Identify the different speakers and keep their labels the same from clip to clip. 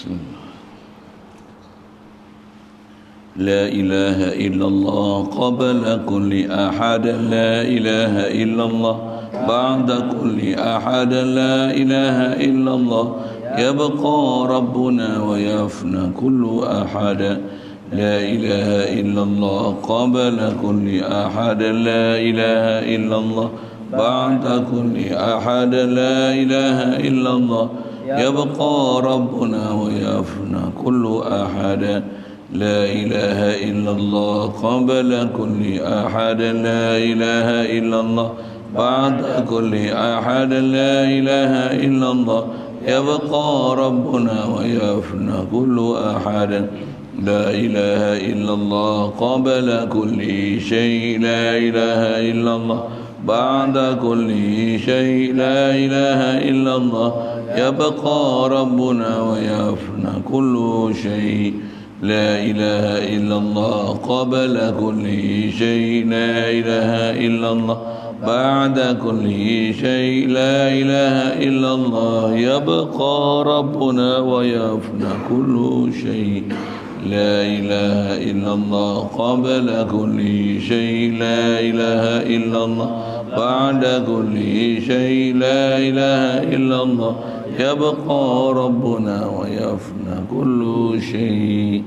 Speaker 1: Bismillah. La ilaha illallah qabla kulli ahad, la ilaha illallah ba'da kulli ahad, la ilaha illallah yabqa rabbuna wa yafna kullu ahad, la ilaha illallah qabla kulli ahad, la ilaha illallah ba'da kulli ahad, la ilaha illallah yabqa rabbuna wa yafna kullu ahad, la ilaha illallah qabla kulli ahad, la ilaha illallah ba'da kulli ahad, la ilaha illallah yabqa rabbuna wa yafna kullu ahad, la ilaha illallah qabla kulli shay, la ilaha illallah ba'da kulli shay, la ilaha illallah yabqa rabbuna wa yafna kullu shay, la ilaha illallah qabla kulli shay, la ilaha illallah ba'da kulli shay, la ilaha illallah yabqa rabbuna wa yafna kullu shay, la ilaha illallah qabla kulli shay, la ilaha illallah ba'da kulli shay, la ilaha illallah yabqa rabbuna wa yafna kullu shay.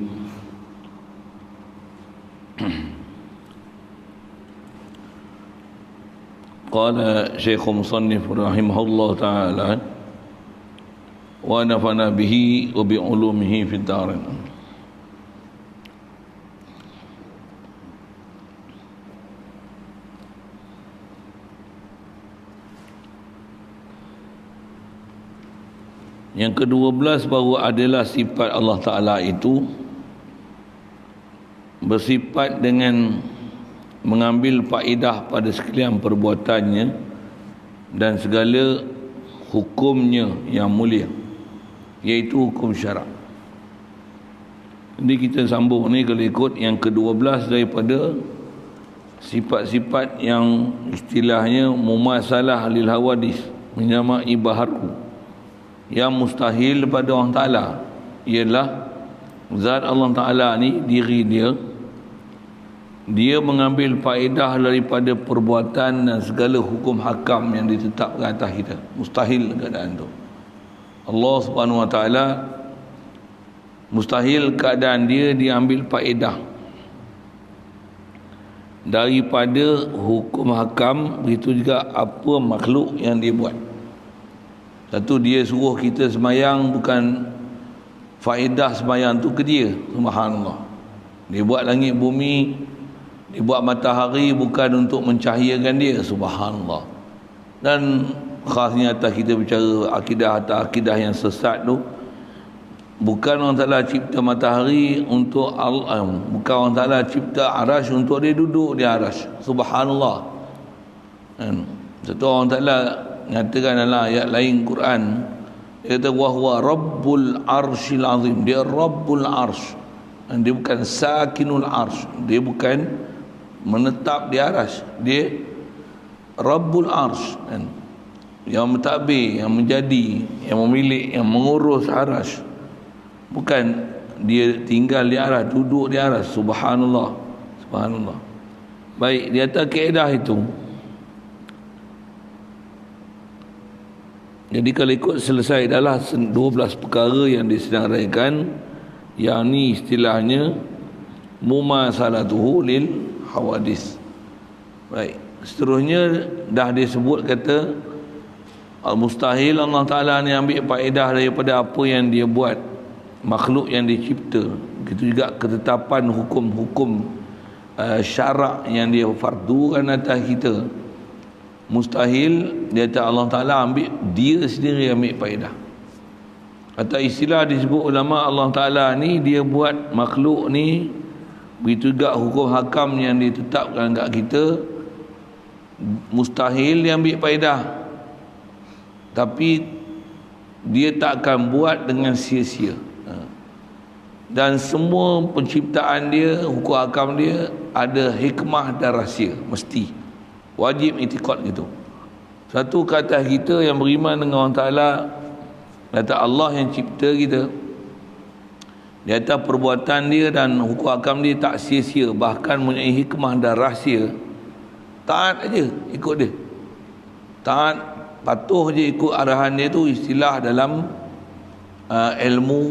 Speaker 1: Qala Syekh Musannif rahimahullah ta'ala wa nafana bihi wa bi ulumihi fid darin. Yang ke-12 bahawa adalah sifat Allah Ta'ala itu bersifat dengan mengambil faedah pada sekalian perbuatannya dan segala hukumnya yang mulia, iaitu hukum syarak. Jadi kita sambung ni kalau ikut yang ke-12 daripada sifat-sifat yang istilahnya mumasalah lil hawadis, menyamai baharku, yang mustahil pada Allah Ta'ala. Ialah zat Allah Ta'ala ni, diri dia mengambil faedah daripada perbuatan dan segala hukum hakam yang ditetapkan atas kita. Mustahil keadaan tu. Allah Subhanahu Wa Ta'ala mustahil keadaan dia ambil faedah daripada hukum hakam, begitu juga apa makhluk yang dia buat. Satu, dia suruh kita semayang, bukan faedah semayang tu ke dia, subhanallah. Dia buat langit bumi, dia buat matahari bukan untuk mencahayakan dia, subhanallah. Dan khasnya atas kita bicara akidah atas akidah yang sesat tu, bukan Allah Ta'ala cipta matahari untuk Allah, bukan Allah Ta'ala cipta arash untuk dia duduk di arash, subhanallah. Satu Allah Ta'ala nyatakan dalam ayat lain Quran, dia kata wahwa rabbul arshil azim, dia rabbul arsh, dia bukan sakinul arsh, dia bukan menetap di arash, dia rabbul arsh, yang mentadbir, yang menjadi, yang memilih, yang mengurus arash, bukan dia tinggal di arash, duduk di arash, subhanallah, subhanallah. Baik, di atas kaedah itu, jadi kalau ikut selesai adalah 12 perkara yang disenaraikan, yang ni istilahnya mumasalatuhu lil hawadis. Baik, seterusnya dah disebut kata mustahil Allah Ta'ala ni ambil faedah daripada apa yang dia buat, makhluk yang dicipta. Begitu juga ketetapan hukum-hukum syarak yang dia fardukan atas kita. Mustahil dia kata Allah Ta'ala ambil, dia sendiri ambil faedah. Atau istilah disebut ulama, Allah Ta'ala ni dia buat makhluk ni, begitu juga hukum hakam yang ditetapkan kat kita, mustahil dia ambil faedah. Tapi dia tak akan buat dengan sia-sia. Dan semua penciptaan dia, hukum hakam dia ada hikmah dan rahsia, mesti wajib itikad gitu. Satu kata kita yang beriman dengan Allah Ta'ala, kata Allah yang cipta kita, di atas perbuatan dia dan hukum hakam dia tak sia-sia, bahkan mempunyai hikmah dan rahsia. Taat aja ikut dia, taat patuh je ikut arahan dia. Tu istilah dalam ilmu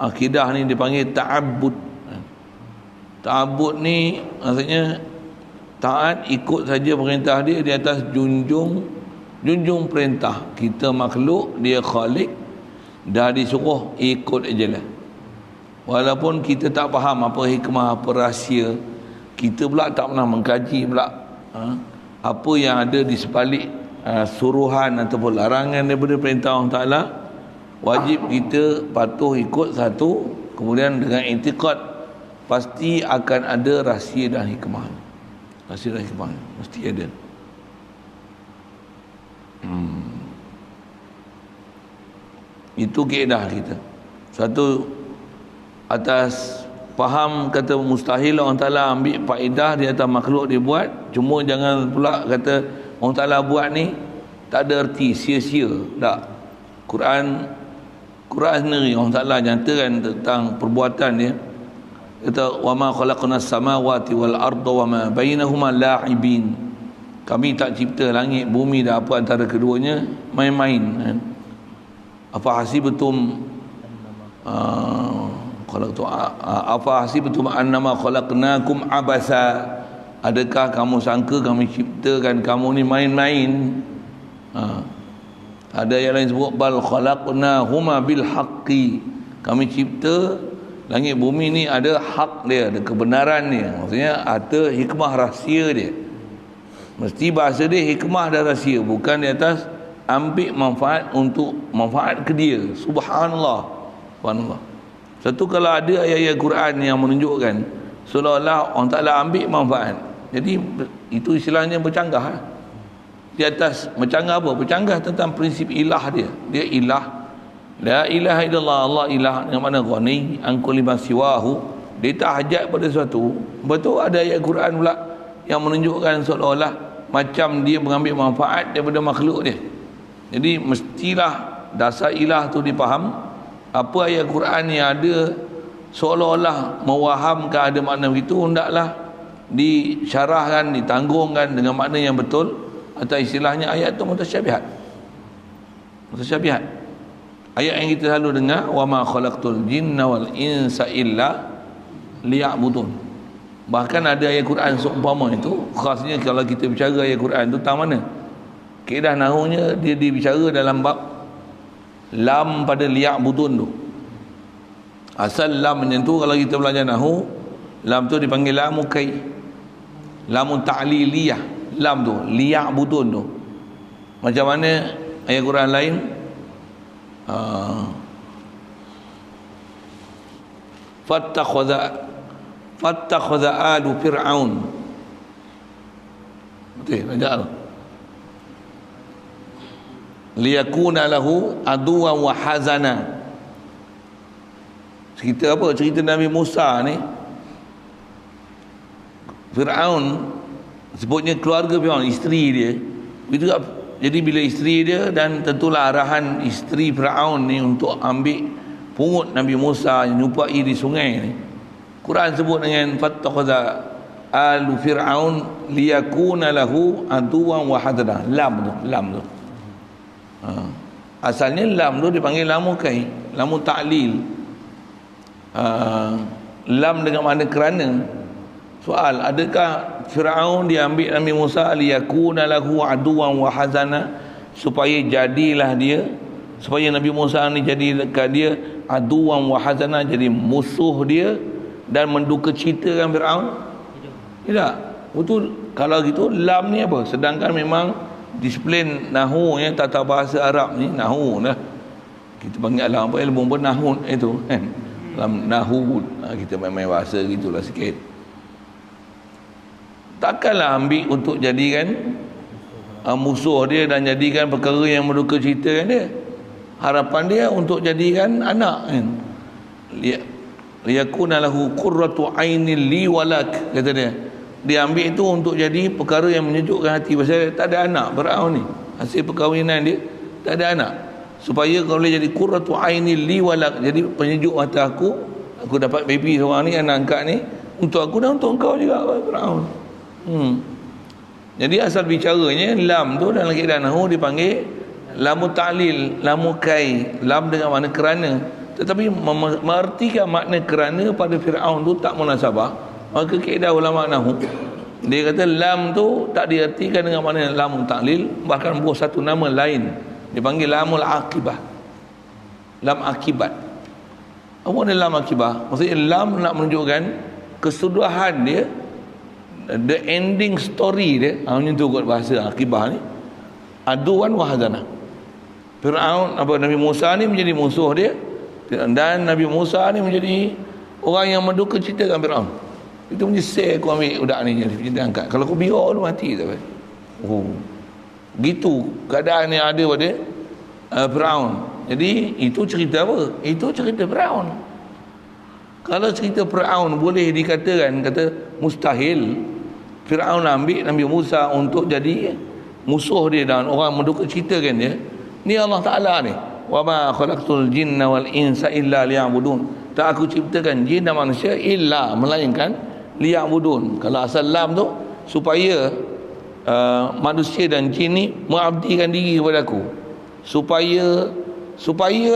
Speaker 1: akidah ni dipanggil ta'abbud. Ta'abbud ni maksudnya taat ikut saja perintah dia di atas junjung perintah. Kita makhluk, dia khalik, dah disuruh ikut aja lah. Walaupun kita tak faham apa hikmah, apa rahsia, kita pula tak pernah mengkaji pula apa yang ada di sebalik suruhan ataupun larangan daripada perintah Allah Ta'ala. Wajib kita patuh ikut satu, kemudian dengan i'tiqad pasti akan ada rahsia dan hikmah. Rahsia dan hikmah mesti ada. Itu kaedah kita. Satu, atas faham kata mustahil Allah Ta'ala ambil faedah di atas makhluk dia buat. Cuma jangan pula kata Allah Ta'ala buat ni tak ada erti, sia-sia. Tak. Quran sendiri Allah Ta'ala nyatakan tentang perbuatan dia. Kata wa ma khalaqnas samawati wal arda wa ma bainahuma la'ibin. Kami tak cipta langit, bumi dan apa antara keduanya main-main kan. Apa hasibtum apa hasibtum annama khalaqnakum abasa. Adakah kamu sangka kami ciptakan kamu ni main-main? Ada yang lain sebut bal khalaqnahuma bil haqqi. Kami cipta langit bumi ni ada hak dia, ada kebenaran dia. Maksudnya ada hikmah rahsia dia. Mesti bahasa dia hikmah dan rahsia, bukan di atas ambil manfaat untuk manfaat ke dia. Subhanallah. Subhanallah. Satu, kalau ada ayat-ayat Quran yang menunjukkan seolah-olah orang Ta'ala ambil manfaat, jadi itu istilahnya bercanggah. Di atas bercanggah apa? Bercanggah tentang prinsip ilah dia. Dia ilah. La ilaha illallah, Allah ilah dengan mana ghani an kulli ma siwahu. Dia tak hajat pada sesuatu. Betul ada ayat Quran pula yang menunjukkan seolah-olah macam dia mengambil manfaat daripada makhluk dia. Jadi mestilah dasar ilah tu dipaham. Apa ayat Quran yang ada seolah-olah mewahamkan ada makna begitu, hendaklah disyarahkan, ditanggungkan dengan makna yang betul. Atau istilahnya ayat tu mutasyabihat. Mutasyabihat. Ayat yang kita selalu dengar, wa ma khalaqtul jinna wal insa illa liya'budun. Bahkan ada ayat Quran seumpama itu, khasnya kalau kita bicara ayat Quran tu tang mana? Kaedah nahunya dia dibicara dalam bab lam pada liya'budun tu. Asal lam macam tu kalau kita belajar nahu, lam tu dipanggil lamu kai. Lamu ta'liliyah. Lam tu liya'budun tu. Macam mana ayat Quran lain? fattakhadha alu fir'aun. Betul, baca liyakuna lahu aduwan wa hazana. Cerita apa? Cerita Nabi Musa ni. Fir'aun sebutnya keluarga Fir'aun, isteri dia. Begitu. Jadi bila isteri dia, dan tentulah arahan isteri Fir'aun ni untuk ambil pungut Nabi Musa yang nyupai di sungai ni. Quran sebut dengan fattakhadha alu fir'aun liyakuna lahu aduwan wa hadana. Lam tu. Asalnya lam tu dipanggil lamu kai, lamu ta'lil. Lam dengan makna kerana. Soal, adakah Fir'aun diambil Nabi Musa liyakuna lahu aduwan wa hazana, supaya jadilah dia, supaya Nabi Musa ni jadikan dia aduwan wa hazana, jadi musuh dia dan menduka citakan Fir'aun? Tidak. Betul. Kalau gitu lam ni apa? Sedangkan memang disiplin nahu yang tata bahasa Arab ni nahu lah. Kita panggil alam apa, ilmu nahu itu kan. Dalam nahu kita main-main bahasa gitulah sikit. Takkanlah ambil untuk jadikan musuh dia dan jadikan perkara yang menduka citakan dia. Harapan dia untuk jadikan anak kan. Liyakuna lahu qurratu ainin li walak, kata dia. Dia ambil itu untuk jadi perkara yang menyejukkan hati. Pasal tak ada anak Fir'aun ni, hasil perkahwinan dia tak ada anak. Supaya kalau boleh jadi qurratu ainin li walak, jadi penyejuk mata aku Aku dapat baby seorang ni, anak angkat ni, untuk aku dan untuk engkau juga, Firaun. Jadi asal bicaranya lam tu dalam keadaan nahu dipanggil lamu ta'lil, lamu kai, lam dengan makna kerana. Tetapi mengartikan makna kerana pada Firaun tu tak munasabah, maka kaedah ulama nahu dia kata lam tu tak diartikan dengan makna lamu ta'lil, bahkan buah satu nama lain dipanggil lamul akibah, lam akibat. Apa ni lam akibah? Maksudnya lam nak menunjukkan kesudahan dia, the ending story dia. Macam tu kot bahasa akibah ni, aduan wa hazanah. Firaun, Nabi Musa ni menjadi musuh dia, dan Nabi Musa ni menjadi orang yang menduka cita dengan Firaun. Itu punya say aku ambil budak ni, dia angkat. Kalau aku biar tu mati tak apa. Gitu keadaan yang ada pada Firaun. Jadi itu cerita apa? Itu cerita Firaun. Kalau cerita Firaun boleh dikatakan mustahil Firaun ambil Nabi Musa untuk jadi musuh dia dan orang menduka citakan dia. Ni Allah Ta'ala ni, wa ma khalaqtul jinna wal insa illa liya'budun. Tak aku ciptakan jin dan manusia illa, melainkan liya'budun. Kalau asal lam tu supaya manusia dan jin ni mengabdikan diri kepada aku. Supaya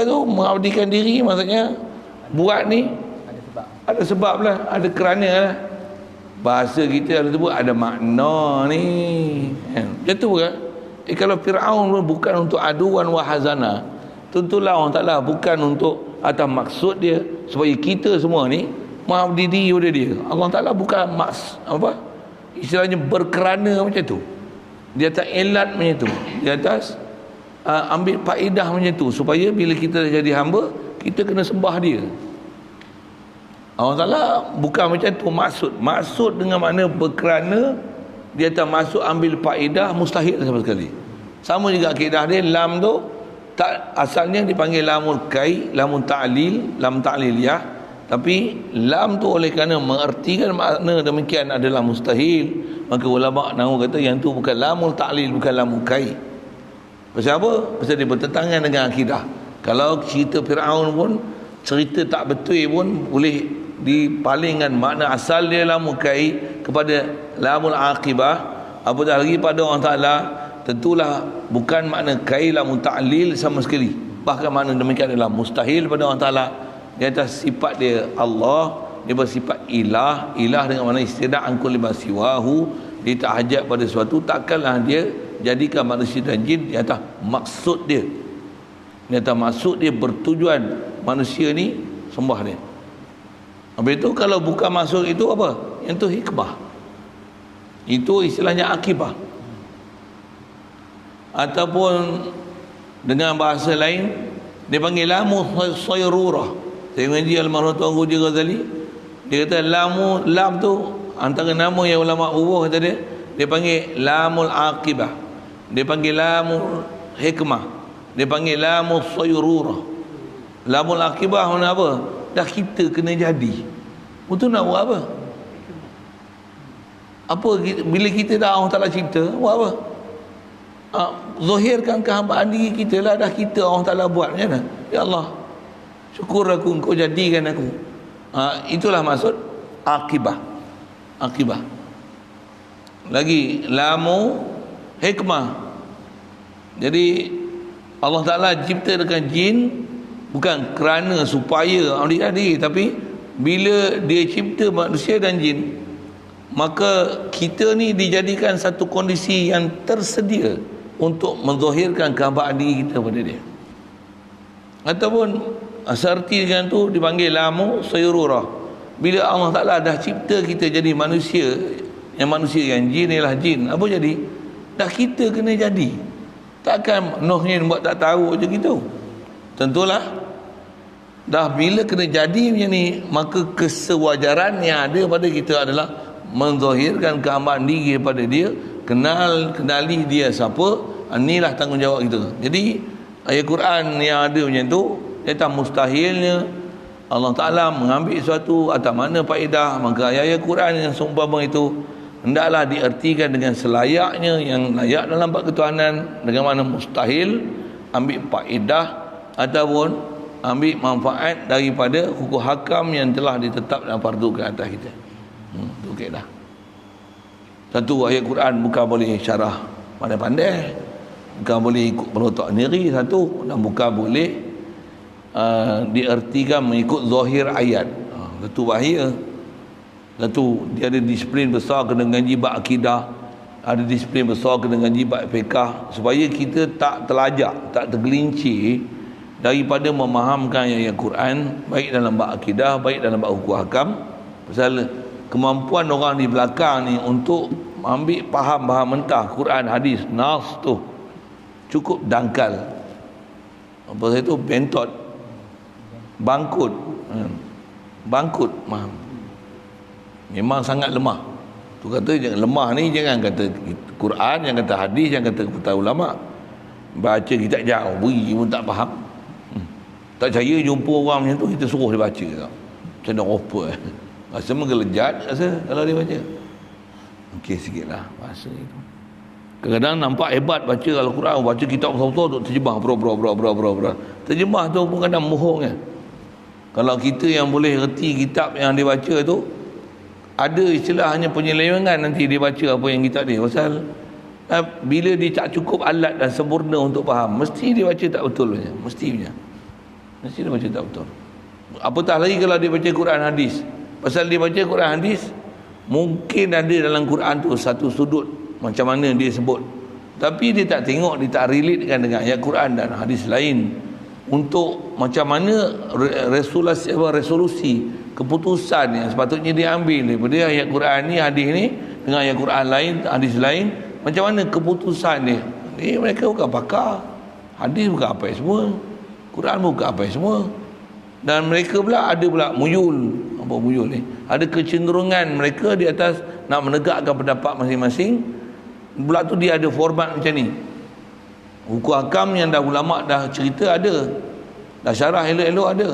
Speaker 1: tu mengabdikan diri, maksudnya buat ni ada sebab lah, ada kerana lah. Bahasa kita ada sebut ada makna ni, macam tu kan. Kalau Firaun bukan untuk aduan wahazana, tentulah Allah Ta'ala bukan untuk atas maksud dia supaya kita semua ni mengabdi diri pada dia. Allah Ta'ala bukan istilahnya berkerana macam tu, di atas elat macam tu, di atas ambil faedah macam tu, supaya bila kita jadi hamba, kita kena sembah dia. Allah Ta'ala bukan macam tu maksud dengan makna berkerana, dia tak masuk ambil faedah, mustahil sama sekali. Sama juga kaedah dia, lam tu tak asalnya dipanggil lamul kai, lamul ta'lil, lam ta'liliyah. Tapi lam tu oleh kerana mengertikan makna demikian adalah mustahil, maka ulama nahu kata yang tu bukan lamul ta'lil, bukan lamul kai. Pasal apa? Pasal dia bertentangan dengan akidah. Kalau cerita Firaun pun cerita tak betul pun boleh dipalingkan makna asal dia lamul kai kepada lamul akibah. Apatah lagi pada orang Ta'ala, tentulah bukan makna kai lamul ta'lil sama sekali. Bahkan makna demikian adalah mustahil pada orang Ta'ala. Di atas sifat dia Allah, dia bersifat ilah. Ilah dengan makna istidak angkul lima siwahu, dia tak hajat pada sesuatu. Takkanlah dia jadikan manusia dan jin di atas maksud dia. Di atas maksud dia bertujuan manusia ni sembah dia. Habis itu kalau bukan maksud itu apa? Yang tu hikmah. Itu istilahnya akibah. Ataupun dengan bahasa lain dia panggil lamu sayrurah. Saya mengaji almarhum Tuan Guru Ghazali, dia kata lam tu antara nama yang ulama ubah kata dia panggil lamul akibah, dia panggil lamul hikmah, dia panggil lamul sayrurah. Lamul akibah mana apa? Dah kita kena jadi. Itu nak buat apa? Bila kita dah Allah Ta'ala cipta, buat apa? Zahirkan kehambaan diri kita lah, dah kita Allah Ta'ala buat. Macam mana? Ya Allah, syukur aku engkau jadikan aku. Itulah maksud akibah. Akibah. Lagi lamu hikmah. Jadi Allah Ta'ala cipta dengan jin bukan kerana supaya dia jadi, tapi bila dia cipta manusia dan jin, maka kita ni dijadikan satu kondisi yang tersedia untuk menzahirkan kehambaan diri kita pada dia. Ataupun serti dengan tu dipanggil lamu sayrurah. Bila Allah Ta'ala dah cipta kita jadi manusia, yang jin ialah jin, apa jadi? Dah kita kena jadi. Takkan Nuh buat tak tahu je gitu. Tentulah dah bila kena jadi macam ni, maka kesewajaran yang ada pada kita adalah menzahirkan kehambaan diri pada dia, kenali dia siapa. Inilah tanggungjawab kita. Jadi ayat Quran yang ada macam tu, dia tak mustahilnya Allah Ta'ala mengambil sesuatu atas mana faedah. Maka ayat Quran yang seumpama itu hendaklah diartikan dengan selayaknya, yang layak dalam bab ketuhanan, dengan mana mustahil ambil faedah ataupun ambil manfaat daripada hukum hakam yang telah ditetap dan fardukan atas kita. Okey dah. Satu, ayat Quran bukan boleh syarah pandai-pandai, bukan boleh ikut penutup sendiri satu, dan bukan boleh diertikan mengikut zahir ayat. Itu bahaya. Satu, dia ada disiplin besar kena ngaji bab akidah, ada disiplin besar kena ngaji bab fiqh, supaya kita tak terlajak, tak tergelincir daripada memahamkan ayat Quran, baik dalam bab akidah, baik dalam bab hukum hakam. Pasal kemampuan orang di belakang ni untuk ambil faham mentah Quran, hadis, nas tu cukup dangkal. Apa saya tu, bentot, bangkut, memang sangat lemah. Tu kata jangan lemah ni, jangan kata Quran, jangan kata hadis, jangan kata keputusan ulama. Baca kitab jauh beri pun tak faham. Tak percaya jumpa orang macam tu, kita suruh dia baca tau. Macam nak apa rasa menggelejat rasa kalau dia baca. Okey sikitlah bahasa itu. Kadang-kadang nampak hebat baca Al-Quran, baca kitab besar-besar tu terjemah bro. Terjemah tu pun kadang bohong kan. Kalau kita yang boleh reti kitab yang dia baca tu, ada istilahnya penyelewengan nanti dia baca apa yang kita dia. Pasal bila dia tak cukup alat dan sempurna untuk faham, mesti dia baca tak betul punya. Mesti dia baca tak betul. Apatah lagi kalau dia baca Quran hadis. Pasal dia baca Quran hadis, mungkin ada dalam Quran tu satu sudut macam mana dia sebut, tapi dia tak tengok, dia tak relatekan dengan ayat Quran dan hadis lain untuk macam mana resolusi keputusan yang sepatutnya dia ambil daripada ayat Quran ni, hadis ni dengan ayat Quran lain, hadis lain, macam mana keputusan dia. Mereka bukan pakar, hadis bukan apa semua, Quran bukan apa semua, dan mereka pula ada pula muyul. Apa muyul ni? Ada kecenderungan mereka di atas nak menegakkan pendapat masing-masing. Pula tu dia ada format macam ni. Hukum hakam yang dah ulama dah cerita ada, dah syarah elok-elok ada.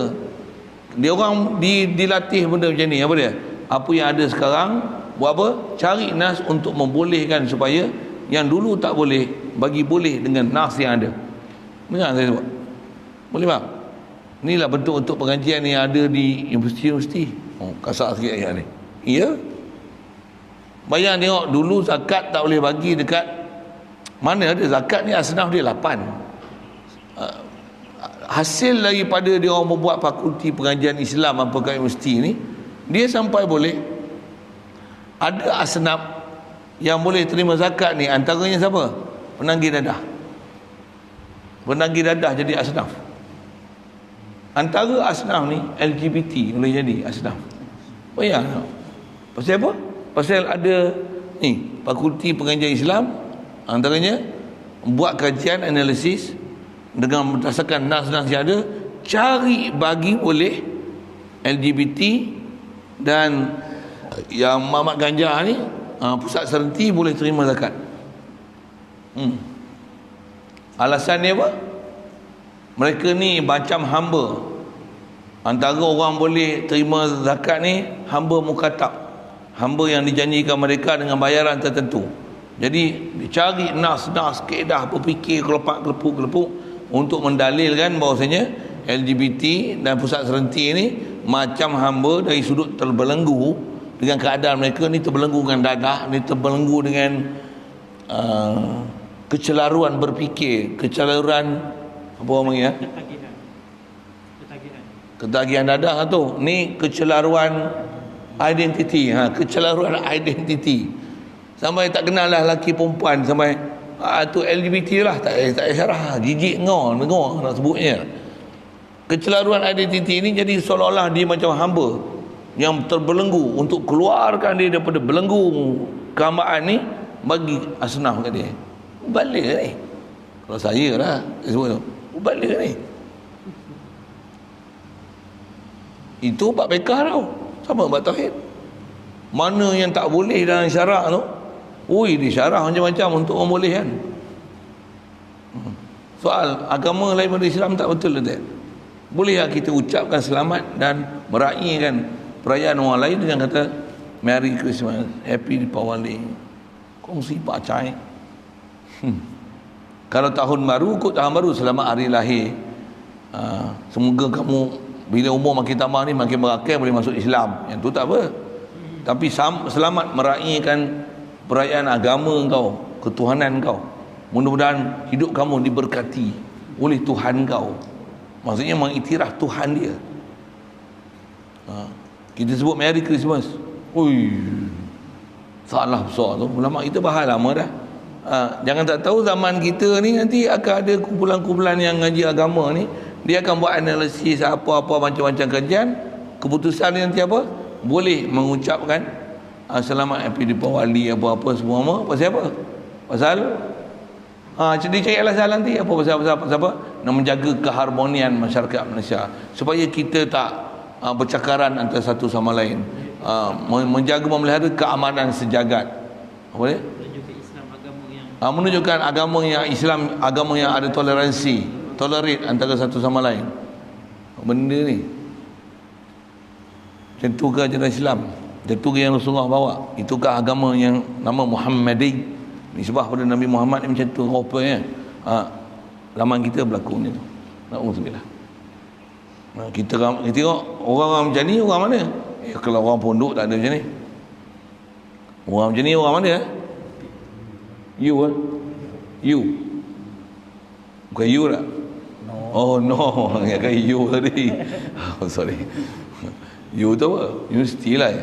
Speaker 1: Dia orang dilatih benda macam ni. Apa dia? Apa yang ada sekarang, buat apa? Cari nas untuk membolehkan supaya yang dulu tak boleh bagi boleh dengan nas yang ada. Dengar saya sebut. Boleh faham? Inilah bentuk untuk pengajian yang ada di universiti-universiti. Kasar sikit ayat ni. Ya. Bayang tengok dulu zakat tak boleh bagi dekat mana ada zakat ni, asnaf dia 8. Hasil daripada dia orang membuat fakulti pengajian Islam apa kat universiti ni, dia sampai boleh ada asnaf yang boleh terima zakat ni, antaranya siapa? Penagih dadah. Penagih dadah jadi asnaf. Antara asnaf ni LGBT boleh jadi asnaf. Bayang. Pasal apa? Pasal ada ni fakulti pengajian Islam, antaranya buat kajian analisis dengan berdasarkan nas-nas yang ada, cari bagi boleh LGBT dan yang mamak ganja ni, pusat serenti boleh terima zakat. Alasan dia apa? Mereka ni macam hamba. Antara orang boleh terima zakat ni hamba mukatab, hamba yang dijanjikan mereka dengan bayaran tertentu. Jadi dicari nas-nas, kaedah, berfikir kelepuk-kelepuk untuk mendalilkan bahawasanya LGBT dan pusat serenti ni macam hamba dari sudut terbelenggu dengan keadaan mereka ni, terbelenggu dengan dadah ni, terbelenggu dengan kecelaruan berfikir, kecelaruan apa orang panggil ketagihan dadah tu. Ni kecelaruan identiti, kecelaruan identiti. Sampai tak kenal lah lelaki perempuan, sampai tu LGBT lah, tak syarah, jijik ngor nak sebutnya. Kecelaruan identiti ni jadi seolah-olah dia macam hamba yang terbelenggu untuk keluarkan dia daripada belenggu kehambaan ni bagi asnaf kat dia. Balik ni. Kalau saya lah saya sebut tu, balik ni. Itu bab fiqh tau, sama bab tauhid. Mana yang tak boleh dalam syarak tu, disyarah macam-macam untuk membolehkan. Soal agama lain pada Islam tak betul tak? Boleh tak kita ucapkan selamat dan meraihkan perayaan orang lain dengan kata Merry Christmas, Happy Deepawali, kongsi pacai. Kalau tahun baru, ikut tahun baru, selamat hari lahir Semoga kamu bila umur makin tambah ni makin berakal boleh masuk Islam. Yang tu tak apa. Tapi selamat meraihkan perayaan agama kau, ketuhanan kau. Mudah-mudahan hidup kamu diberkati oleh Tuhan kau. Maksudnya mengiktiraf Tuhan dia. Kita sebut Merry Christmas. Ui, salah besar tu. Ulama kita bahas lama dah. Jangan tak tahu zaman kita ni nanti akan ada kumpulan-kumpulan yang ngaji agama ni, dia akan buat analisis apa-apa macam-macam kajian. Keputusan dia nanti apa? Boleh mengucapkan selamat happy Deepawali apa-apa semua. Pasal apa? Pasal dia cari alasan nanti apa pasal apa? Nak menjaga keharmonian masyarakat Malaysia supaya kita tak bercakaran antara satu sama lain, menjaga memelihara keamanan sejagat. Apa dia? Menunjukkan agama yang Islam, agama yang ada toleransi, tolerate antara satu sama lain. Benda ni macam tu ke ajaran Islam? Macam tu ke yang Rasulullah bawa? Itukah agama yang nama Muhammadi, nisbah pada Nabi Muhammad ni macam tu rupanya? Zaman kita berlaku macam tu. Na'udzubillah. Kita tengok orang macam ni orang mana? Kalau orang pondok tak ada macam ni. Orang macam ni orang mana? You bukan you tak? No. Oh no, yang kata you tadi. Sorry. You tu apa? Universiti lah ya?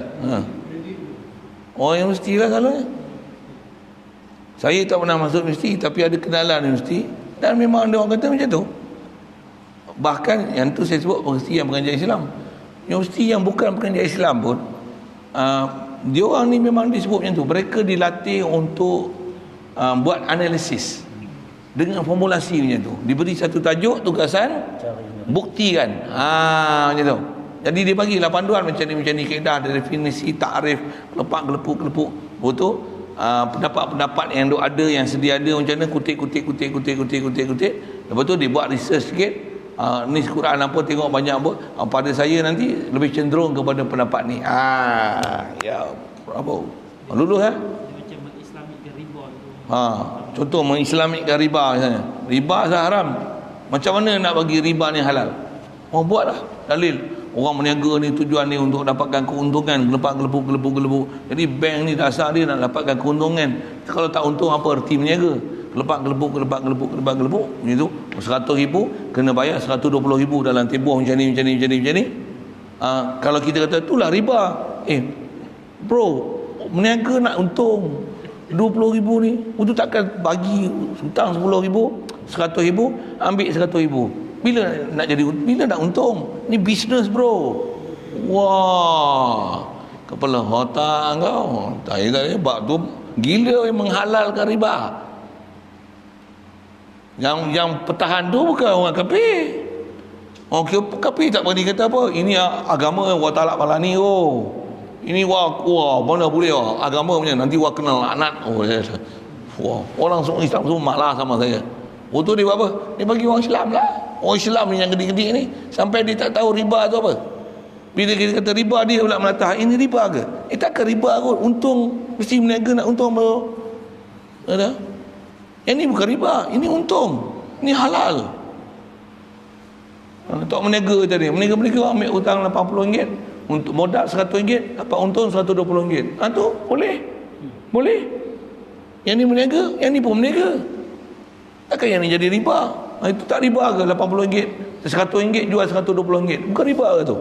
Speaker 1: Orang universiti lah selalunya. Saya tak pernah masuk universiti, tapi ada kenalan universiti, dan memang ada orang kata macam tu. Bahkan yang tu saya sebut universiti yang pengajar Islam. Universiti yang bukan pengajar Islam pun, dia orang ni memang disebut macam tu. Mereka dilatih untuk buat analisis dengan formulasi macam tu. Diberi satu tajuk, tugasan buktikan. Macam tu. Jadi dia bagilah panduan macam ni kaedah, definisi, takrif, gelepuk. Betul? Pendapat-pendapat yang ada, yang sedia ada macam mana, kutip. Lepas tu dia buat research sikit. Ni Quran apa, tengok banyak apa. Pada saya nanti lebih cenderung kepada pendapat ni. Ya, apa? Lulus contoh mengislamikkan riba misalnya. Riba haram. Macam mana nak bagi riba ni halal? Buatlah dalil. Orang berniaga ni tujuan ni untuk dapatkan keuntungan, gelepuk. Jadi bank ni dasar dia nak dapatkan keuntungan. Kalau tak untung apa erti berniaga? Gelepuk. Macam tu. 100,000 kena bayar 120,000 dalam tempoh macam ni. Kalau kita kata itulah riba. Bro, berniaga nak untung 20,000 ni, itu takkan bagi hutang 10,000, 100,000, ambil 100,000. Bila nak untung? Ni bisnes bro. Wah, kepala otak kau. Tak bab tu gila yang menghalalkan riba. Yang pertahan tu bukan orang kafir. Orang kafir tak berani kata apa. Ini agama Allah Ta'ala Malani. Ini wah mana boleh agama punya nanti wah kenal laknat. Orang Islam semua malah sama saya. Tu dia buat apa? Dia bagi orang Islam lah. Orang Islam ni yang gede-gede ni sampai dia tak tahu riba tu apa. Bila kita kata riba, dia pula melatah ini riba ke? Takkan riba kot. Untung mesti berniaga nak untung bro. Ada? Yang ni bukan riba, ini untung. Ini halal. Tak berniaga tadi. Berniaga ambil hutang RM80. Untuk modal RM100, dapat untung RM120. Tu boleh. Yang ni berniaga, yang ni pun berniaga. Takkan yang ni jadi riba? Itu tak riba ke? RM80, RM100 jual RM120. Bukan riba ke tu?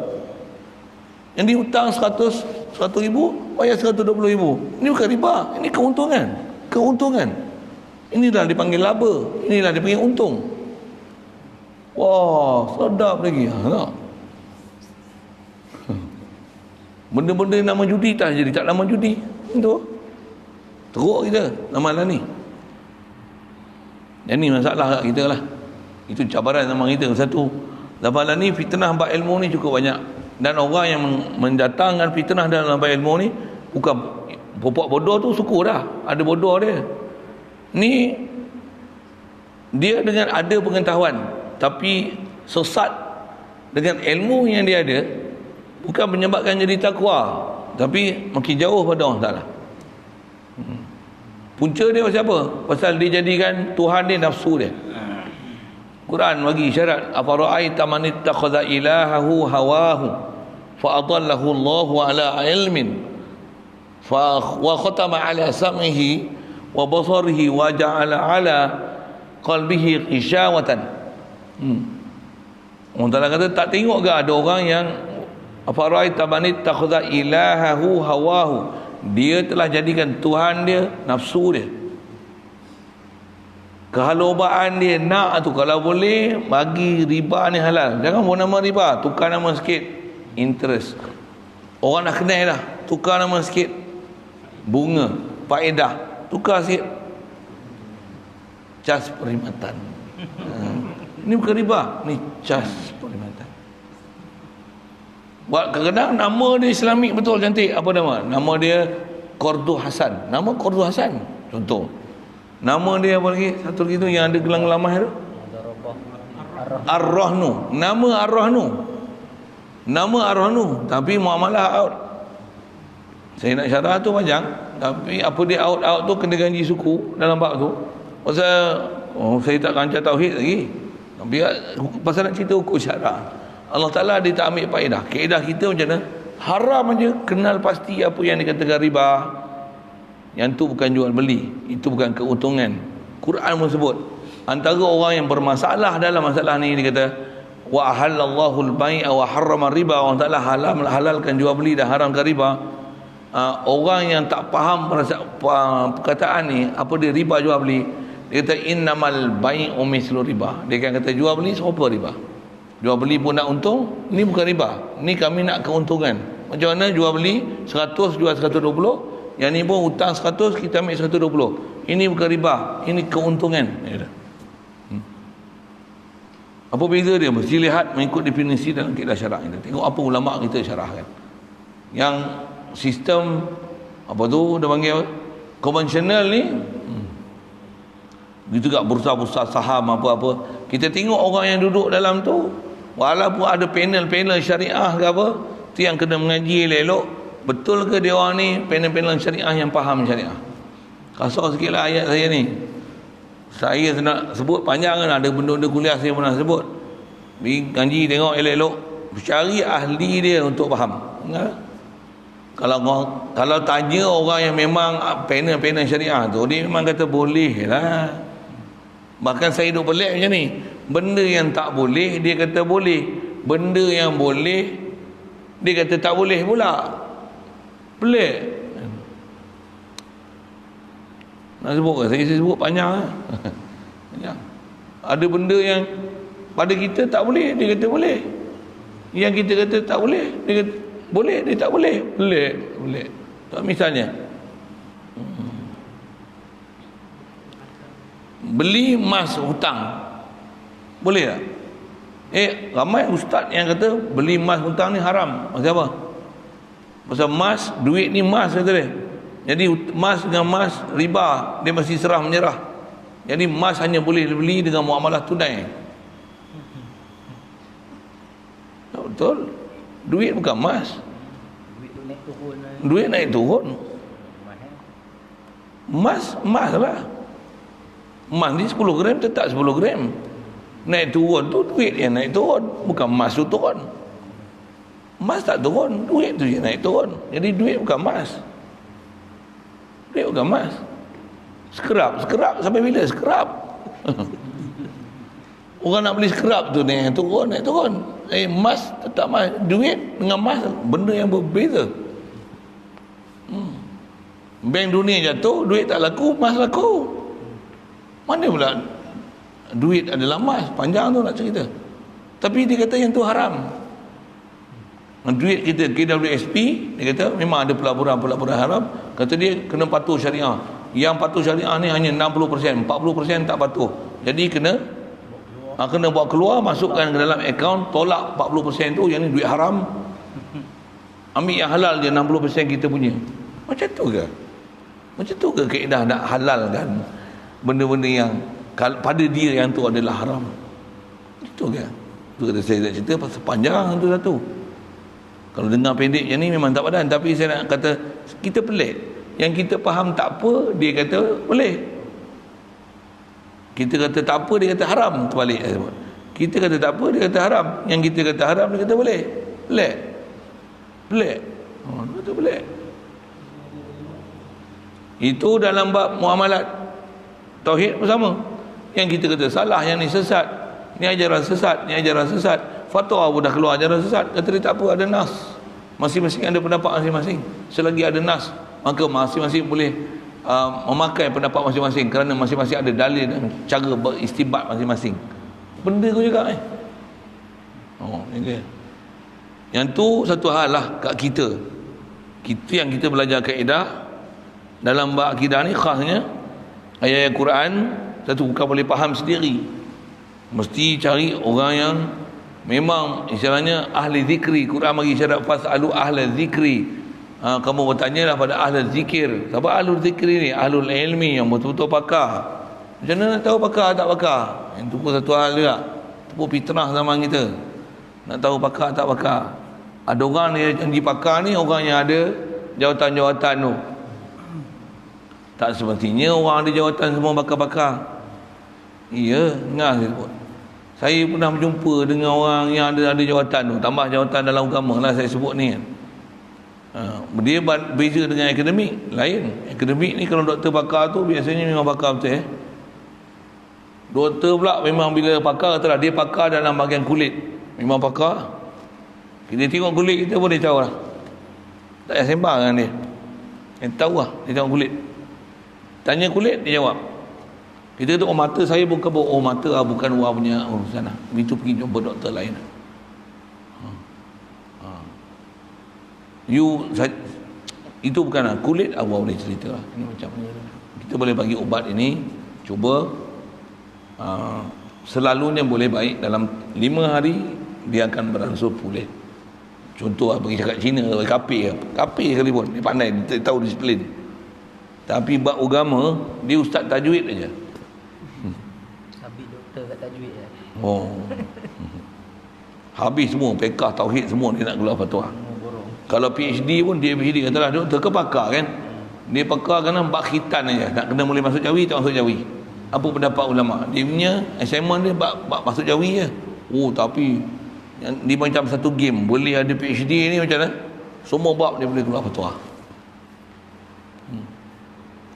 Speaker 1: Yang ni hutang RM100,000, bayar RM120,000. Ini bukan riba, ini keuntungan. Inilah dipanggil laba, inilah dipanggil untung. Wah, sedap lagi. Benda-benda nama judi tak jadi, tak nama judi. Itu teruk kita amalan ni. Yang ni masalah kat kita lah. Itu cabaran sama kita. Satu, amalan ni, fitnah bab ilmu ni cukup banyak. Dan orang yang mendatangkan fitnah dalam bab ilmu ni bukan popok bodoh tu, syukur dah ada bodoh dia. Ni dia dengan ada pengetahuan tapi sesat dengan ilmu yang dia ada, bukan menyebabkan jadi takwa, tapi makin jauh pada Allah Ta'ala. Punca dia pasal apa? Pasal dia jadikan Tuhan dia nafsu dia. Quran bagi syarat, afara'aita man ittakhadha ilahahu hawahu fa adallahu Allahu ala ilmin fa wa khatama ala sam'ihi wa basarihi wa ja'ala ala qalbihi qishawatan. Allah Ta'ala kata, tak tengok ke ada orang yang afara'aita man ittakhadha ilahahu hawahu, dia telah jadikan Tuhan dia nafsu dia, kehalubaan dia nak tu. Kalau boleh bagi riba ni halal, jangan buat nama riba, tukar nama sikit interest. Orang nak kenal dah, tukar nama sikit bunga, faedah, tukar sikit cas perkhidmatan. Ini bukan riba, ni cas perkhidmatan. Buat kadang-kadang nama dia Islamik betul, cantik. Apa nama? Nama dia Kordu Hasan. Nama Kordu Hasan contoh. Nama dia apa lagi? Satu lagi tu yang ada gelang lamah tu, Ar-Rahnu. Nama Ar-Rahnu, nama Ar-Rahnu, tapi muamalah out. Saya nak syarah tu panjang, tapi apa dia out tu kena ganji suku dalam bab tu. Pasal saya tak kancah tauhid lagi, tapi pasal nak cerita hukum syarah. Allah Ta'ala dia tak ambil faedah. Kaedah kita macam mana? Haram aja, kenal pasti apa yang dikatakan riba. Yang tu bukan jual beli, itu bukan keuntungan. Quran pun sebut, antara orang yang bermasalah dalam masalah ni, dia kata wa ahallallahu al-bai'a wa harrama riba. Allah Ta'ala halalkan jual beli dan haramkan riba. Orang yang tak faham perkataan ni, apa dia riba jual beli, dia kata innamal bai'u mislu riba. Dia kan kata jual beli serupa riba. Jual beli pun nak untung, ni bukan riba, ni kami nak keuntungan. Macam mana jual beli 100 jual 120, yang ni pun hutang 100, kita ambil 120. Ini bukan riba, ini keuntungan. Apa beza dia? Mesti lihat mengikut definisi dalam kaedah syarak ini. Tengok apa ulama kita syarahkan. Yang sistem apa tu dia panggil konvensional ni, gitu juga bursa-bursa saham apa-apa. Kita tengok orang yang duduk dalam tu, walaupun ada panel-panel syariah ke apa, tu yang kena mengaji elok. Betul ke dia orang ni panel-panel syariah yang faham syariah? Kasar sikit lah ayat saya ni. Saya nak sebut panjang kan, ada benda-benda kuliah saya pernah sebut. Pergi ngaji tengok elok-elok, cari ahli dia untuk faham. Kalau tanya orang yang memang panel-panel syariah tu, dia memang kata boleh lah. Bahkan saya duk pelik macam ni, benda yang tak boleh dia kata boleh, benda yang boleh dia kata tak boleh pula. Pelik. Nak sebut ke? Saya sebut panjang lah. Panjang. Ada benda yang pada kita tak boleh, dia kata boleh. Yang kita kata tak boleh, dia kata boleh, dia tak boleh. Pelik. Tak, misalnya beli emas hutang, boleh tak? Ramai ustaz yang kata beli emas hutang ni haram. Maksud apa? Pasal emas, duit ni emas kata dia. Jadi emas dengan emas riba, dia mesti serah menyerah. Jadi emas hanya boleh beli dengan muamalah tunai. Tak betul. Duit bukan emas. Duit naik turun. Emas lah. Emas ni 10 gram tetap 10 gram. Naik turun tu duit yang naik turun, bukan emas tu turun. Emas tak turun, duit tu je naik turun. Jadi duit bukan emas. Duit bukan emas. Skerap sampai bila skerap? Orang nak beli skerap tu naik turun. Emas tetap emas. Duit dengan emas benda yang berbeza. Bank dunia jatuh, duit tak laku, emas laku. Mana pula duit adalah emas? Panjang tu nak cerita. Tapi dia kata yang tu haram. Duit kita KWSP, dia kata memang ada pelaburan haram. Kata dia kena patuh syariah. Yang patuh syariah ni hanya 60%, 40% tak patuh. Jadi kena bawa keluar, masukkan ke dalam akaun, tolak 40% tu, yang ni duit haram. Ambil yang halal je 60% kita punya. Macam tu ke? Macam tu ke kaedah nak halalkan benda-benda yang pada dia yang tu adalah haram? Itu ke? Tu kata saya nak cerita pasal panjang tu satu. Kalau dengar pendek macam ni memang tak padan. Tapi saya nak kata kita pelik. Yang kita faham tak apa, dia kata boleh. Kita kata tak apa, dia kata haram. Terbalik. Kita kata tak apa, dia kata haram. Yang kita kata haram, dia kata boleh. Pelik. Pelik. Dia kata pelik. Itu dalam bab muamalat. Tauhid bersama. Yang kita kata salah, yang ni sesat. Ni ajaran sesat, ni ajaran sesat. Fatwa pun dah keluar ajaran sesat. Kata dia tak apa, ada nas. Masing-masing ada pendapat masing-masing. Selagi ada nas, maka masing-masing boleh memakai pendapat masing-masing, kerana masing-masing ada dalil dan cara beristibat masing-masing. Benda kau juga ini. Yang tu satu hal lah kat kita. Yang kita belajar kaedah dalam bab akidah ni, khasnya ayat-ayat Quran, satu bukan boleh faham sendiri, mesti cari orang yang memang istilahnya ahli zikri. Quran bagi syarat fasalu ahli zikri. Kamu bertanyalah pada ahli zikir. Siapa ahli zikri ni? Ahlul ilmi, yang betul-betul pakar. Macam mana nak tahu pakar tak pakar? Itu pun satu hal juga. Itu pun fitrah zaman kita. Nak tahu pakar tak pakar. Ada orang yang janji pakar ni, orang yang ada jawatan-jawatan tu. Tak semestinya orang ada jawatan semua pakar-pakar. Ya, dengar saya sebut. Saya pernah berjumpa dengan orang yang ada jawatan tu. Tambah jawatan dalam agama lah saya sebut ni kan. Dia beza dengan akademik lain. Akademik ni kalau doktor pakar tu biasanya memang pakar betul. Doktor pula memang bila pakar, katalah dia pakar dalam bahagian kulit, memang pakar. Kita tengok kulit kita pun dia tahu lah. Tak payah sembang dengan dia. Dia tahu lah, dia tengok kulit. Tanya kulit, dia jawab. Kita kata, oh mata saya bukan, oh mata bukan luar punya urusan lah. Itu pergi jumpa doktor lain lah. Itu bukan lah. Kulit Allah boleh cerita lah. Ini macam kita boleh bagi ubat ini, cuba selalunya boleh baik. Dalam 5 hari dia akan beransur pulih. Contoh lah, bagi cakap Cina, kapir sekalipun, dia pandai, dia tahu disiplin. Tapi bab agama, dia ustaz tajwid aja.
Speaker 2: Habis doktor kat tajwid je.
Speaker 1: Habis semua, fiqh, tauhid semua dia nak keluar fatwa. Kalau PhD pun, dia PhD katalah doktor ke pakar kan. Dia pakar kerana bab khitan aja, nak kena boleh masuk jawi tak masuk jawi. Apa pendapat ulama? Dia punya assignment dia bab masuk jawi je. Tapi dia macam satu game, boleh ada PhD ni macam mana? Semua bab dia boleh keluar fatwa.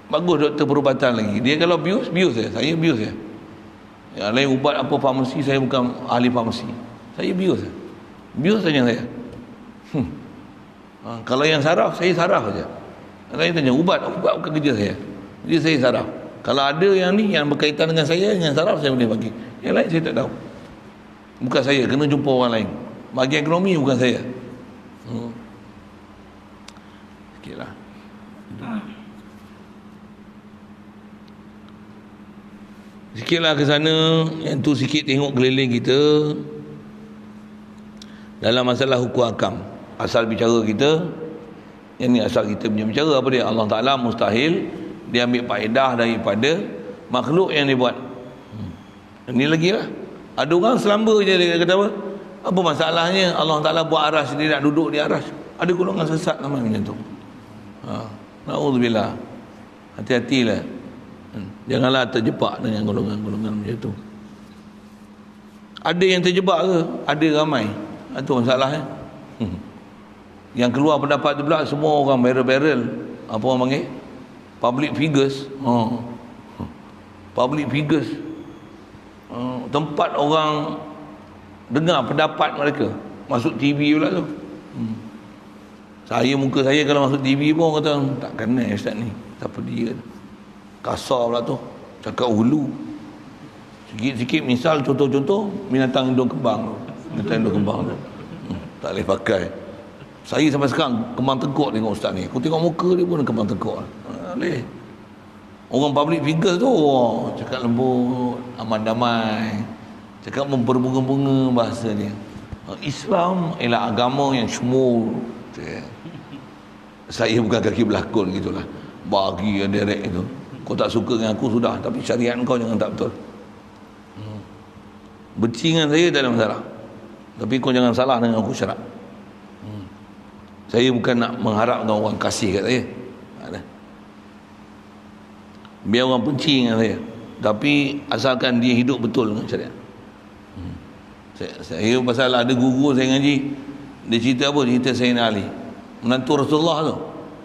Speaker 1: Bagus doktor perubatan lagi. Dia kalau bius je. Saya bius je. Yang lain ubat apa farmasi, saya bukan ahli farmasi. Saya bius je. Bius saja saya. Kalau yang saraf, saya saraf saja. Lain tanya ubat bukan kerja saya. Jadi saya saraf. Kalau ada yang ni yang berkaitan dengan saya, dengan saraf, saya boleh bagi. Yang lain saya tak tahu. Bukan saya, kena jumpa orang lain. Bahagian ekonomi bukan saya. Sikitlah. Sikitlah ke sana. Yang tu sikit tengok keliling kita dalam masalah hukum akam. Asal bicara kita, yang ni asal kita punya bicara apa dia? Allah Ta'ala mustahil dia ambil faedah daripada makhluk yang dia buat. Ini lagi lah. Ada orang selamba je dia kata apa? Apa masalahnya Allah Ta'ala buat aras, dia nak duduk di aras? Ada golongan sesat nama macam tu. Na'udzubillah. Hati-hatilah. Janganlah terjebak dengan golongan-golongan macam tu. Ada yang terjebak ke? Ada ramai. Itu masalahnya. Yang keluar pendapat tu pula semua orang barrel-barrel, apa orang panggil? Public figures. Public figures. Tempat orang dengar pendapat mereka. Masuk TV pula tu. Muka saya kalau masuk TV pun orang kata tak kenal ustaz ni. Siapa dia? Kasar pula tu. Cakap hulu. Sikit-sikit misal contoh-contoh binatang hidung kembang tu. Binatang hidung kembang tu. Tak boleh pakai. Saya sampai sekarang kembang tengkuk tengok ustaz ni. Aku tengok muka dia pun kembang tengkuk. Boleh. Orang public figure tu cakap lembut, aman damai, cakap memberbunga-bunga bahasa dia. Islam ialah agama yang semua. Saya bukan kaki berlakon gitulah. Bagi yang direct itu. Kau tak suka dengan aku sudah, tapi syariat kau jangan tak betul. Benci dengan saya tak ada masalah. Tapi kau jangan salah dengan aku syarat. Saya bukan nak mengharapkan orang kasih kat saya. Biar orang benci dengan saya. Tapi asalkan dia hidup betul dengan syariat. Saya pasal ada guru saya ngaji, dia cerita apa? Cerita Sayyidina Ali, menantu Rasulullah tu.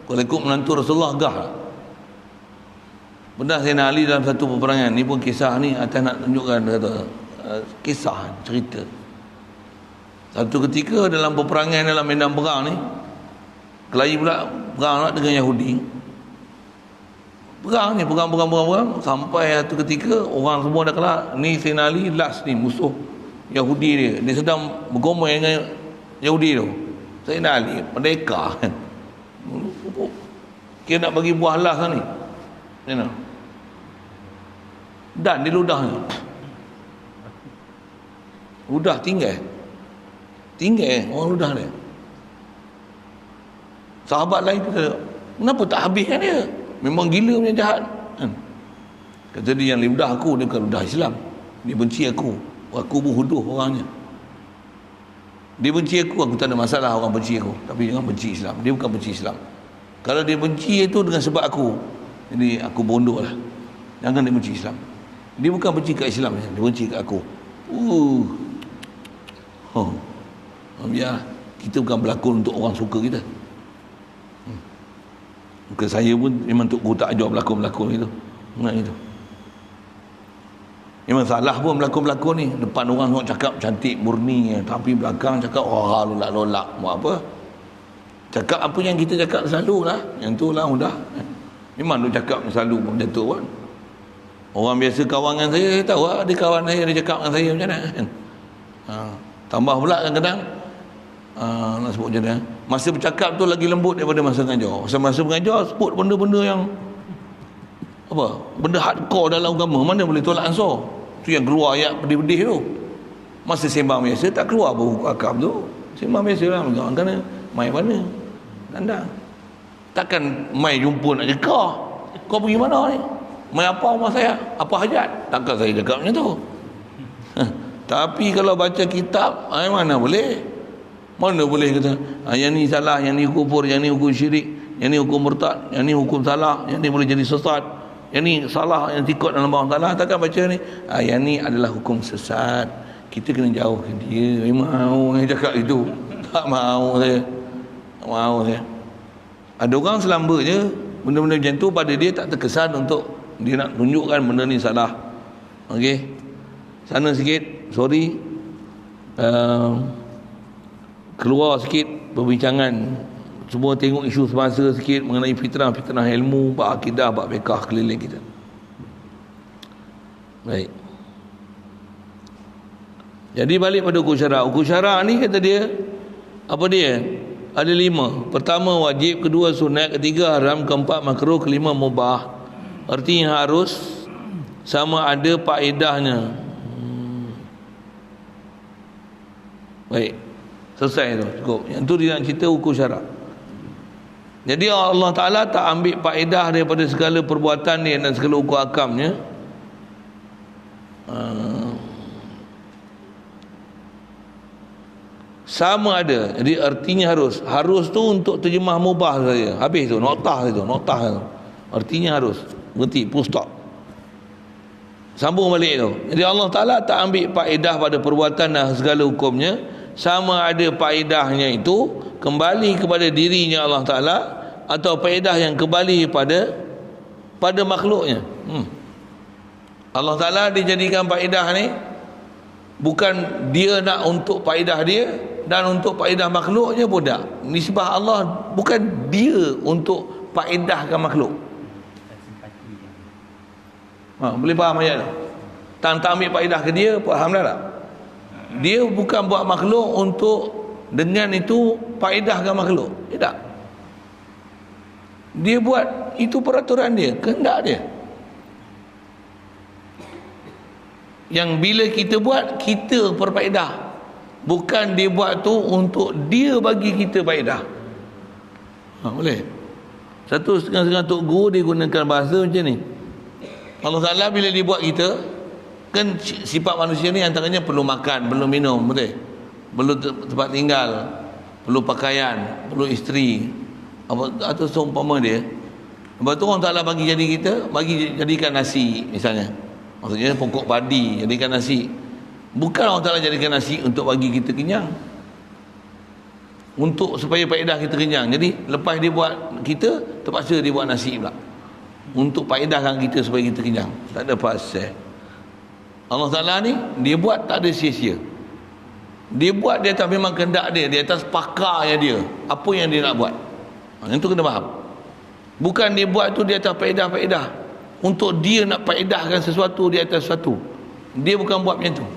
Speaker 1: Kalau ikut menantu Rasulullah gah lah. Benar Sayyidina Ali dalam satu peperangan ni pun kisah ni atas nak tunjukkan, kata kisah cerita. Satu ketika dalam peperangan dalam medan perang ni, kelahi pula perang dengan Yahudi. Perang sampai satu ketika orang semua dah kalah. Ni Sayyidina Ali last ni musuh Yahudi dia. Dia sedang bergomel dengan Yahudi tu. Sayyidina Ali merdeka kan. Kira nak bagi buah las ni. Dan di ludahnya. Ludah tinggal orang ludah dia. Sahabat lain kata, kenapa tak habiskan dia? Memang gila punya jahat kan? Kata dia, yang ludah aku, dia bukan ludah Islam. Dia benci aku pun huduh orangnya. Dia benci aku tak ada masalah orang benci aku. Tapi jangan benci Islam. Dia bukan benci Islam. Kalau dia benci itu dengan sebab aku, jadi aku bodoh lah. Jangan dia benci Islam. Dia bukan benci kat Islam, dia benci kat aku. Biar kita bukan berlakon untuk orang suka kita. Bukan saya pun memang Tok Guru tak ajar berlakon-berlakon itu. Itu memang salah pun berlakon-berlakon ni. Depan orang semua cakap cantik, murni, tapi belakang cakap lolak-lolak. Buat apa? Cakap apa yang kita cakap selalu lah. Yang tu lah mudah. Memang dia cakap selalu macam tu kan. Orang biasa kawan dengan saya tahu lah, ada kawan saya dia cakap dengan saya macam mana kan. Tambah pula kadang-kadang nak sebut macam mana, masa bercakap tu lagi lembut daripada masa mengajar. Masa mengajar sebut benda-benda yang apa, benda hardcore dalam agama, mana boleh tolak ansur. Tu yang keluar ayat pedih-pedih tu. Masa sembang biasa tak keluar buku akam tu. Sembang biasa lah, kerana mai mana dandang. Takkan mai jumpa nak cakap kau pergi mana ni, mai apa rumah saya, apa hajat, takkan saya cakap macam tu. Tapi kalau baca kitab, mana boleh kata yang ni salah, yang ni kufur, yang ni hukum syirik, yang ni hukum murtad, yang ni hukum salah, yang ni boleh jadi sesat, yang ni salah, yang tikut dalam bawah salah. Takkan baca ni yang ni adalah hukum sesat, kita kena jauhkan dia. Memang orang cakap itu tak mahu saya. Ada orang selamba je benda-benda macam tu, pada dia tak terkesan untuk dia nak tunjukkan benda ni salah. Okey, sana sikit, sorry, keluar sikit perbincangan, semua tengok isu semasa sikit mengenai fitrah ilmu, bab akidah, bab fiqh keliling kita. Baik, jadi balik pada hukum syarak. Hukum syarak ni kata dia, apa dia? Ada 5. Pertama wajib, kedua sunat, ketiga haram, keempat makruh, kelima mubah. Artinya harus, sama ada faedahnya. Baik, selesai tu, cukup. Yang tu dia nak cerita hukum syarak. Jadi Allah Ta'ala tak ambil faedah daripada segala perbuatan dia dan segala hukum akamnya. Sama ada. Jadi artinya harus tu untuk terjemah mubah saja. Habis tu, noktah tu. Artinya harus, berhenti, full stop. Sambung balik tu. Jadi Allah Ta'ala tak ambil faedah pada perbuatan dan segala hukumnya. Sama ada faedahnya itu kembali kepada dirinya Allah Ta'ala, atau faedah yang kembali pada makhluknya. Allah Ta'ala dijadikan faedah ni bukan dia nak untuk faedah dia, dan untuk faedah makhluknya pun tak. Nisbah Allah bukan dia untuk faedahkan makhluk. Boleh faham ayat tu? Tak ambil faedah ke dia, faham dah tak? Dia bukan buat makhluk untuk dengan itu faedahkan makhluk. Tak. Dia buat itu peraturan dia, kehendak dia. Yang bila kita buat, kita berfaedah. Bukan dia buat tu untuk dia bagi kita faedah. Boleh? Satu setengah-setengah Tok Guru dia gunakan bahasa macam ni. Allah Ta'ala bila dia buat kita, kan sifat manusia ni antaranya perlu makan, perlu minum, betul? Perlu tempat tinggal, perlu pakaian, perlu isteri, atau seumpama dia. Lepas tu Allah Ta'ala bagi jadi kita, bagi jadikan nasi misalnya. Maksudnya pokok padi jadikan nasi. Bukan Allah Ta'ala jadikan nasi untuk bagi kita kenyang, untuk supaya faedah kita kenyang. Jadi lepas dia buat kita, terpaksa dia buat nasi pula untuk faedahkan kita supaya kita kenyang. Tak ada pasal. Allah Ta'ala ni dia buat tak ada sia-sia. Dia buat di atas memang kehendak dia, di atas pakarnya dia, apa yang dia nak buat. Yang tu kena faham. Bukan dia buat tu di atas faedah-faedah, untuk dia nak faedahkan sesuatu di atas sesuatu. Dia bukan buat macam tu.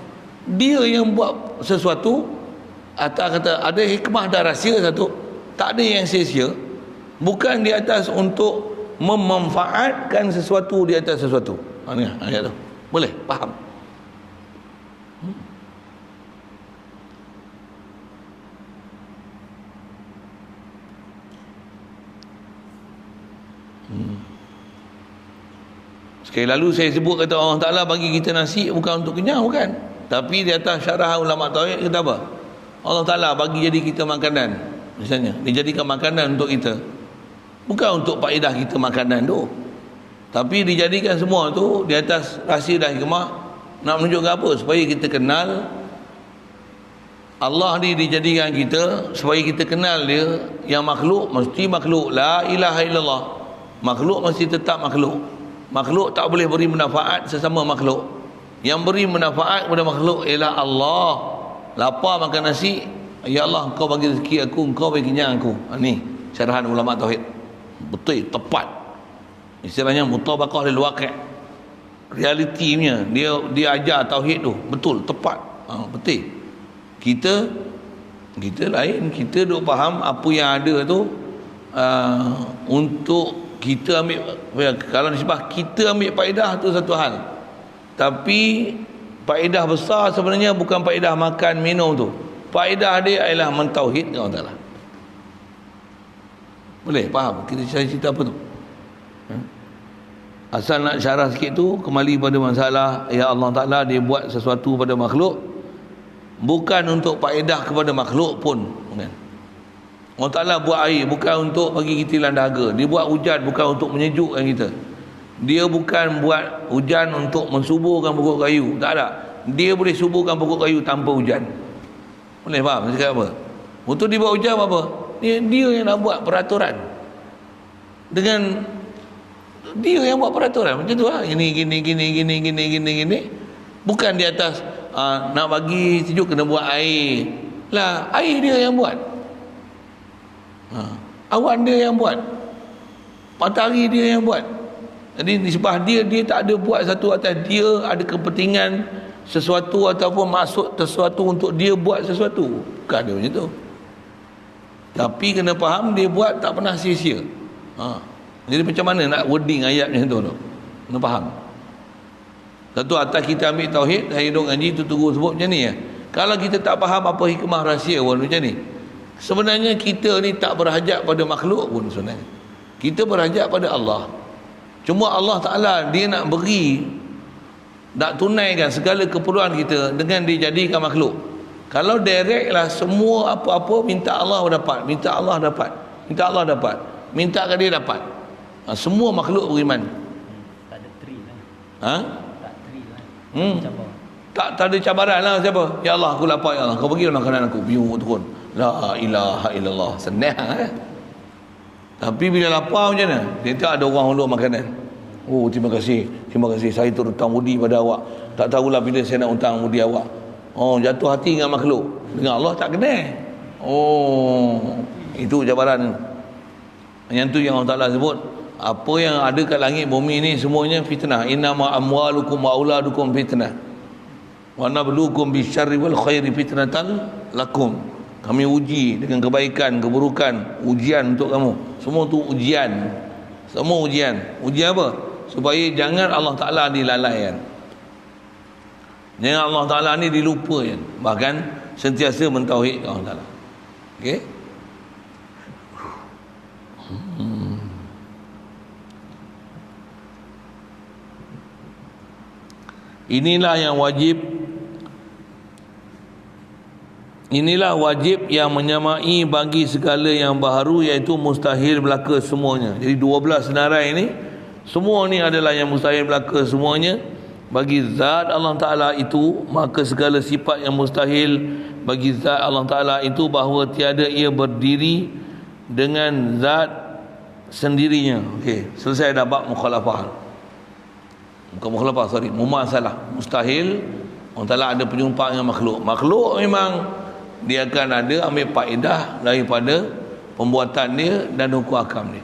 Speaker 1: Dia yang buat sesuatu atas kata ada hikmah dan rahsia satu, tak ada yang sia-sia. Bukan di atas untuk memanfaatkan sesuatu di atas sesuatu. Ni ayat tu. Boleh faham? Sekali lalu saya sebut kata Allah Ta'ala bagi kita nasi bukan untuk kenyang, bukan. Tapi di atas syarah ulama tauhid kata apa? Allah Ta'ala bagi jadi kita makanan, misalnya dijadikan makanan untuk kita, bukan untuk faedah kita makanan tu, tapi dijadikan semua tu di atas rahsia dan hikmah. Nak menunjukkan apa? Supaya kita kenal Allah ni, dijadikan kita supaya kita kenal dia. Yang makhluk mesti makhluk, la ilaha illallah. Makhluk mesti tetap makhluk. Makhluk tak boleh beri manfaat sesama makhluk. Yang beri manfaat kepada makhluk ialah Allah. Lapar makan nasi, ya Allah engkau bagi rezeki aku, engkau bagi kenyang aku. Ni syarahan ulama tauhid. Betul, tepat. Istilahnya mutabaqah lil waqi'. Realitinya dia ajar tauhid tu betul, tepat. Betul. Kita lain, kita duk faham apa yang ada tu untuk kita ambil, kalau nisbah kita ambil faedah tu satu hal, tapi faedah besar sebenarnya bukan faedah makan minum tu. Faedah dia ialah mentauhidkan Allah Ta'ala. Boleh faham kita cerita apa tu? Asal nak syarah sikit tu, kembali pada masalah ya Allah Ta'ala dia buat sesuatu pada makhluk bukan untuk faedah kepada makhluk pun, kan? Allah Ta'ala buat air bukan untuk bagi kita hilang dahaga. Dia buat hujan bukan untuk menyejukkan kita. Dia bukan buat hujan untuk mensuburkan pokok kayu. Tak ada. Dia boleh suburkan pokok kayu tanpa hujan. Boleh faham saya cakap apa? Untuk dia buat hujan apa? Dia yang nak buat peraturan. Dengan dia yang buat peraturan macam tu lah. Gini. Bukan di atas nak bagi sejuk kena buat air. Lah, air dia yang buat. Awan dia yang buat, matahari dia yang buat. Jadi nisbah dia tak ada buat satu atas dia ada kepentingan sesuatu ataupun maksud sesuatu untuk dia buat sesuatu. Bukan ada macam tu. Tapi kena faham dia buat tak pernah sia-sia. Jadi macam mana nak wording ayat macam tu? Kena faham. Satu atas kita ambil tauhid, saya duk ngaji tu terus sebut macam ni ya. Kalau kita tak faham apa hikmah rahsia pun macam ni, sebenarnya kita ni tak berhajat pada makhluk pun sebenarnya. Kita berhajat pada Allah. Cuma Allah Ta'ala dia nak beri, nak tunaikan segala keperluan kita dengan dia jadikan makhluk. Kalau direct lah semua apa-apa minta Allah dapat, minta Allah dapat, minta Allah dapat, minta ke dia dapat. Semua makhluk beriman.
Speaker 2: Tak ada tree lah. Tak tree lah.
Speaker 1: Tak ada cabaran lah siapa. Ya Allah aku lapar, ya Allah kau bagi makanan aku, biu turun. La ilaha illallah. Senang Tapi bila lapar macam mana? Dia tak ada orang ulur makanan. Oh terima kasih saya turut hutang budi pada awak. Tak tahulah bila saya nak hutang budi awak. Oh jatuh hati dengan makhluk. Dengan Allah tak kena. Oh itu cabaran. Yang tu yang Allah Ta'ala sebut, apa yang ada kat langit bumi ni semuanya fitnah. Innama amwalukum wa auladukum fitnah. Wa nabluukum bisyarri wal khairi fitnatan lakum. Kami uji dengan kebaikan, keburukan, ujian untuk kamu. Semua tu ujian. Semua ujian. Ujian apa? Supaya jangan Allah Ta'ala dilalaikan. Jangan Allah Ta'ala ni dilupakan. Bahkan sentiasa mentauhidkan Allah Ta'ala. Okey? Inilah yang wajib. Inilah wajib yang menyamai bagi segala yang baharu, iaitu mustahil belaka semuanya. Jadi 12 senarai ini semua ni adalah yang mustahil belaka semuanya. bagi zat Allah Ta'ala itu, maka segala sifat yang mustahil bagi zat Allah Ta'ala itu bahawa tiada ia berdiri dengan zat sendirinya. Okey, selesai dah bab mukhalafah. Bukan mukhalafah, sorry, mumasalah. Mustahil Allah Ta'ala ada penyumpang dengan makhluk. Makhluk memang dia akan ada ambil faedah daripada pembuatan dia dan hukum hakam dia.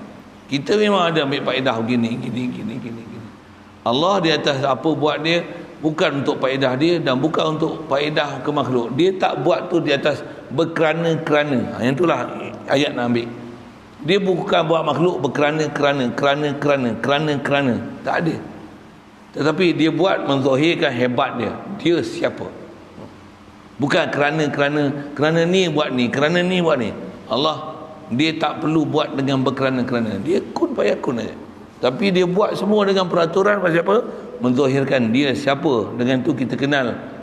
Speaker 1: Kita memang ada ambil faedah gini. Allah di atas apa buat dia bukan untuk faedah dia dan bukan untuk faedah ke makhluk. Dia tak buat tu di atas berkerana-kerana. Yang itulah ayat nak ambil. Dia bukan buat makhluk berkerana-kerana. Tak ada. Tetapi dia buat menzahirkan hebat dia. Dia siapa? Bukan kerana ni buat ni, kerana ni buat ni. Allah, dia tak perlu buat dengan berkerana-kerana. Dia kun fayakun aja. Tapi dia buat semua dengan peraturan pasal apa? Menzahirkan dia siapa. Dengan tu kita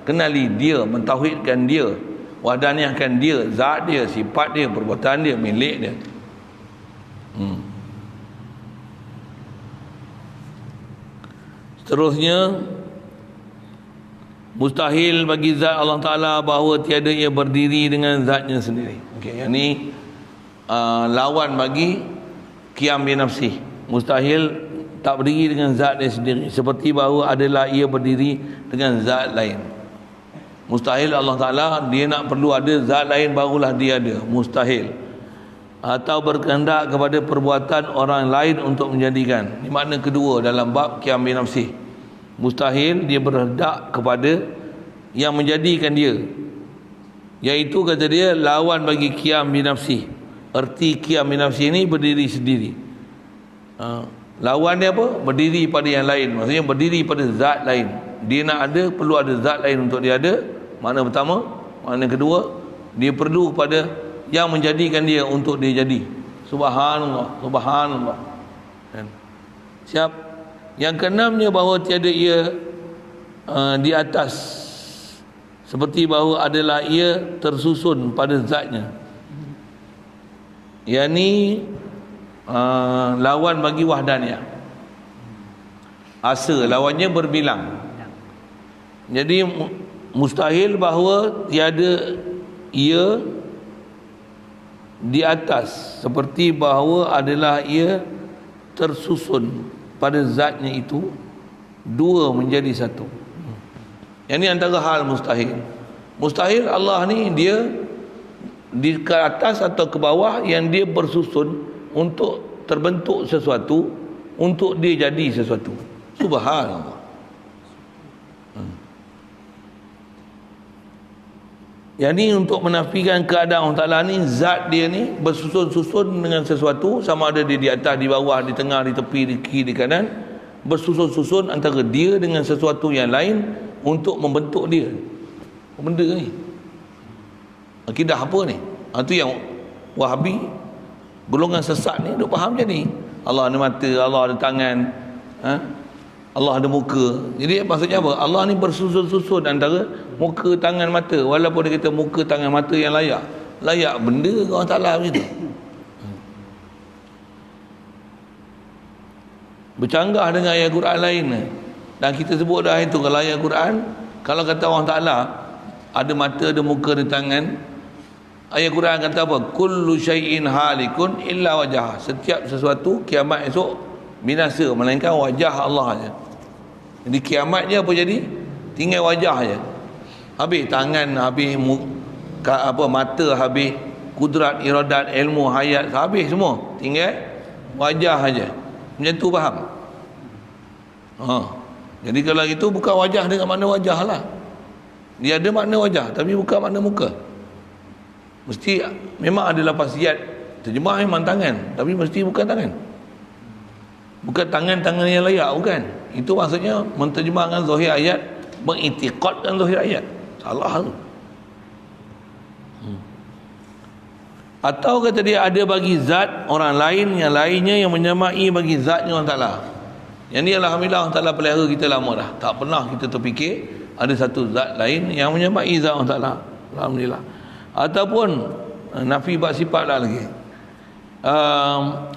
Speaker 1: kenali dia, mentauhidkan dia, wahdaniahkan dia, zat dia, sifat dia, perbuatan dia, milik dia. Seterusnya, mustahil bagi zat Allah Ta'ala bahawa tiada ia berdiri dengan zatnya sendiri. Okey, yang ni lawan bagi qiyam bi nafsih. Mustahil tak berdiri dengan zat dia sendiri, seperti bahawa adalah ia berdiri dengan zat lain. Mustahil Allah Ta'ala dia nak perlu ada zat lain barulah dia ada. Mustahil. Atau berkehendak kepada perbuatan orang lain untuk menjadikan. Ini makna kedua dalam bab qiyam bi nafsih. Mustahil dia berhendak kepada yang menjadikan dia, iaitu kata dia lawan bagi qiyam bi nafsih. Erti qiyam bi nafsih ni berdiri sendiri. Lawan dia apa? Berdiri pada yang lain. Maksudnya berdiri pada zat lain. Dia nak ada, perlu ada zat lain untuk dia ada. Makna pertama. Makna kedua, dia perlu pada yang menjadikan dia untuk dia jadi. Subhanallah. Siap. Yang keenamnya bahawa tiada ia di atas, seperti bahawa adalah ia tersusun pada zatnya. Yang ni lawan bagi wahdaniyah. Asa lawannya berbilang. Jadi mustahil bahawa tiada ia di atas, seperti bahawa adalah ia tersusun pada zatnya itu, dua menjadi satu. Yang ni antara hal mustahil. Mustahil Allah ni dia di ke atas atau ke bawah, yang dia bersusun untuk terbentuk sesuatu, untuk dia jadi sesuatu. Subhanallah. Yang ni untuk menafikan keadaan Allah Ta'ala ni, zat dia ni bersusun-susun dengan sesuatu, sama ada dia di atas, di bawah, di tengah, di tepi, di kiri, di kanan, bersusun-susun antara dia dengan sesuatu yang lain untuk membentuk dia. Benda ni akidah apa ni? Itu yang Wahabi, golongan sesat ni duk faham je ni. Allah ada mata, Allah ada tangan, Allah ada muka. Jadi maksudnya apa? Allah ni bersusun-susun antara muka, tangan, mata. Walaupun dia kata muka, tangan, mata yang layak benda Allah Ta'ala begitu. Bercanggah dengan ayat Quran lain. Dan kita sebut dah itu, kalau ayat Quran, kalau kata Allah Ta'ala ada mata, ada muka, ada tangan, ayat Quran kata apa? Kullu syai'in halikun illa wajah. Setiap sesuatu kiamat esok binasa, melainkan wajah Allah saja. Jadi kiamat je apa jadi? Tinggal wajah saja. Habis tangan, habis mata, habis kudrat, iradat, ilmu, hayat, habis semua. Tinggal wajah saja. Macam tu faham? Jadi kalau itu bukan wajah dengan makna wajah lah. Dia ada makna wajah tapi bukan makna muka. Mesti memang ada lafaz yad, terjemah memang tangan, tapi mesti bukan tangan. Bukan tangan-tangan yang layak, bukan. Itu maksudnya menterjemahkan zahir ayat, mengiktikadkan zahir ayat. Salah tu. Atau kata dia ada bagi zat orang lain, yang lainnya yang menyamai bagi zatnya Allah Ta'ala. Yang ni alhamdulillah Allah Ta'ala pelihara kita lama dah. Tak pernah kita terfikir ada satu zat lain yang menyamai zat Allah Ta'ala. Alhamdulillah. Ataupun nafi bab sifat lah lagi.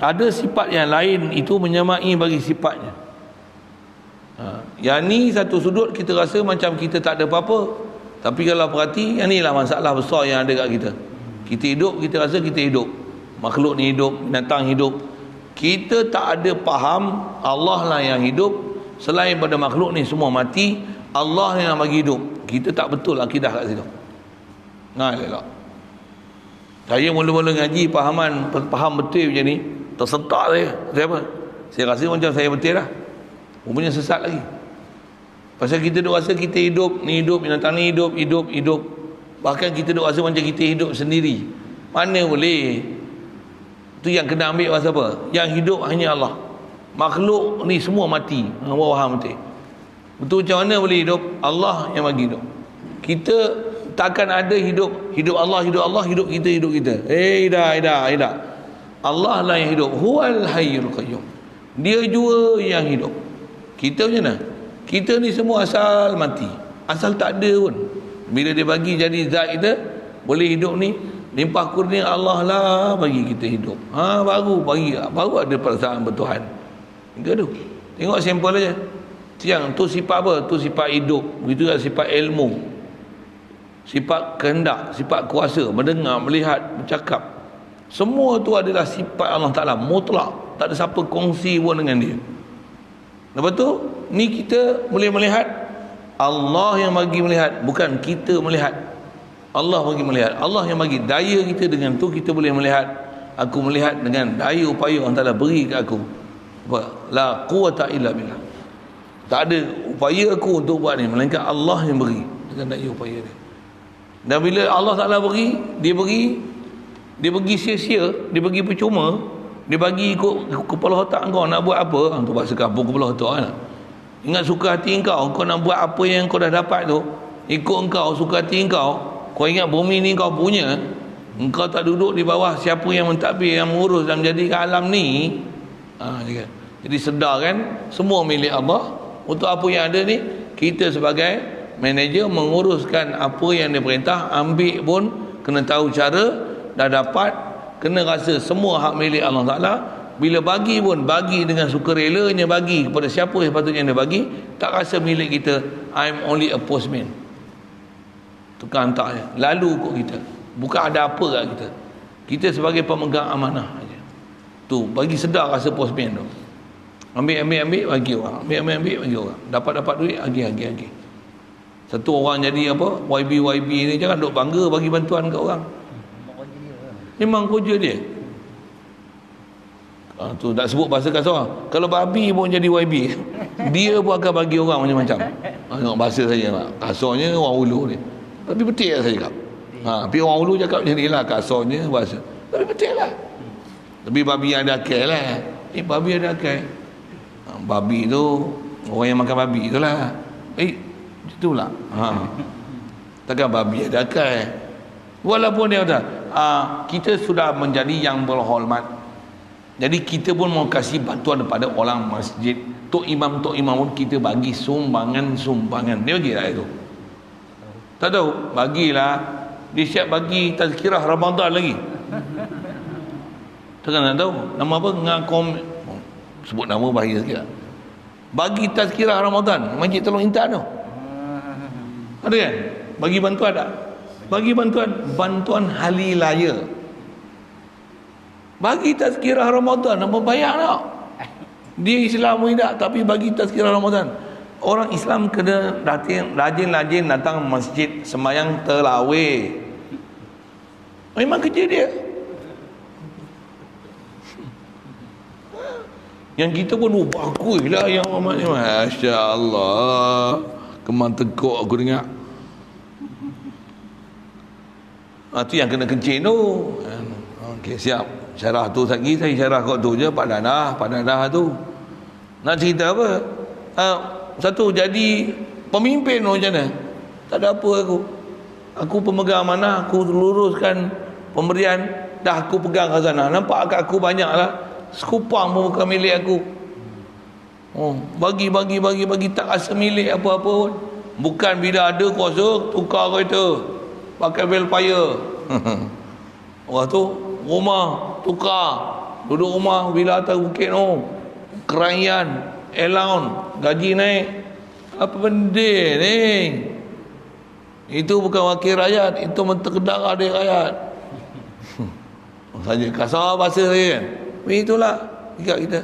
Speaker 1: Ada sifat yang lain itu menyamai bagi sifatnya. Yang ni satu sudut kita rasa macam kita tak ada apa-apa, tapi kalau perhati, yang ni lah masalah besar yang ada kat kita. Kita hidup, kita rasa kita hidup, makhluk ni hidup, binatang hidup. Kita tak ada faham Allah lah yang hidup, selain pada makhluk ni semua mati, Allah yang bagi hidup. Kita tak betul akidah kat situ. Elok. Saya mula-mula ngaji faham betul macam ni, tersentak saya. Apa? Saya rasa macam saya betul lah, rupanya sesat lagi. Pasal kita duk rasa kita hidup, ni hidup, binatang ni hidup. Bahkan kita duk rasa macam kita hidup sendiri. Mana boleh. Itu yang kena ambil pasal apa? Yang hidup hanya Allah. Makhluk ni semua mati. Faham betul? Betul macam mana boleh hidup? Allah yang bagi hidup. Kita takkan ada hidup Allah, hidup kita. Dah. Allah lah yang hidup. Huwal hayyul qayyum. Dia jua yang hidup. Kita macam mana? Kita ni semua asal mati, asal tak ada pun. Bila dia bagi jadi zat kita boleh hidup ni, limpah kurnia Allah lah bagi kita hidup. Baru ada perasaan bertuhan. Itu tu. Tengok sampel aja. Yang tu sifat apa? Tu sifat hidup. Begitu juga sifat ilmu, sifat kehendak, sifat kuasa, mendengar, melihat, bercakap. Semua tu adalah sifat Allah Ta'ala mutlak. Tak ada siapa kongsi pun dengan dia. Lepas tu, ni kita boleh melihat, Allah yang bagi melihat, bukan kita melihat. Allah bagi melihat. Allah yang bagi daya kita, dengan tu kita boleh melihat. Aku melihat dengan daya upaya Allah Ta'ala beri ke aku. La quwata illa billah. Tak ada upaya aku untuk buat ni, melainkan Allah yang beri dengan daya upaya dia. Dan bila Allah Ta'ala beri, dia bagi sia-sia, dia bagi percuma. Dia bagi ikut kepala otak kau nak buat apa. Tu bahasa kampung kepala otak kan. Ingat suka hati kau nak buat apa yang kau dah dapat tu, ikut kau suka hati kau. Kau ingat bumi ni kau punya, engkau tak duduk di bawah siapa yang mentadbir, yang mengurus dan menjadikan alam ni. Jadi sedar kan, semua milik Allah. Untuk apa yang ada ni, kita sebagai manager menguruskan apa yang dia perintah. Ambil pun kena tahu cara, dah dapat kena rasa semua hak milik Allah Ta'ala. Bila bagi pun bagi dengan sukarelanya, bagi kepada siapa yang sepatutnya dia bagi. Tak rasa milik kita. I'm only a postman, tukang hantar je, lalu kot kita, bukan ada apa kat kita. Kita sebagai pemegang amanah aja. Tu bagi sedar rasa postman tu. Ambil bagi orang, ambil bagi orang. Dapat duit bagi. Satu orang jadi apa, YB ni jangan duk bangga bagi bantuan kat orang. Memang kerja dia. Tu tak sebut bahasa kasar. Kalau babi pun jadi YB, dia pun akan bagi orang macam-macam. Tengok bahasa saya lah. Kasarnya orang Ulu ni, tapi betul lah saya cakap. Tapi orang Ulu cakap macam ni lah, kasarnya bahasa, tapi betul lah. Tapi babi yang ada akal lah. Babi ada akal. Babi tu orang yang makan babi tu lah. Itulah. Takkan babi ada akal. Walaupun dia kata kita sudah menjadi yang berhormat, jadi kita pun mau kasih bantuan kepada orang masjid, tok imam pun kita bagi sumbangan. Dia bagi lah itu. Tak tahu, bagilah. Dia siap bagi tazkirah Ramadan lagi. Takkan tak tahu nama apa, sebut nama bahaya sikit. Bagi tazkirah Ramadan Masjid Teluk Intan tu ada kan? Bagi bantuan tak? Bagi bantuan hari raya, bagi tazkirah Ramadan. Nama bayar tak? Dia Islam tidak, tapi bagi tazkirah Ramadan. Orang Islam kena rajin-rajin datang masjid sembahyang tarawih. Memang kerja dia. Yang kita pun bagus lah yang Masya Allah, kemang teguk aku dengar. Tu yang kena kencing tu. Okey, siap. Syarah tu lagi, saya syarah kot tu je. Pak Dadah tu nak cerita apa? Satu jadi pemimpin macam mana? Tak ada apa aku pemegang amanah, aku luruskan pemberian, dah aku pegang khazanah. Nampak kat aku banyak lah, sekupang pun bukan milik aku. Bagi tak rasa milik apa-apa pun. Bukan bila ada kuasa tukar kereta, pakai velfire. Wah tu rumah tukar, duduk rumah bila atas bukit tu, keraian allowance, gaji naik. Apa benda ni? Itu bukan wakil rakyat, itu menteri darah dia rakyat. Saja kasar bahasa dia kan. Itulah dekat kita.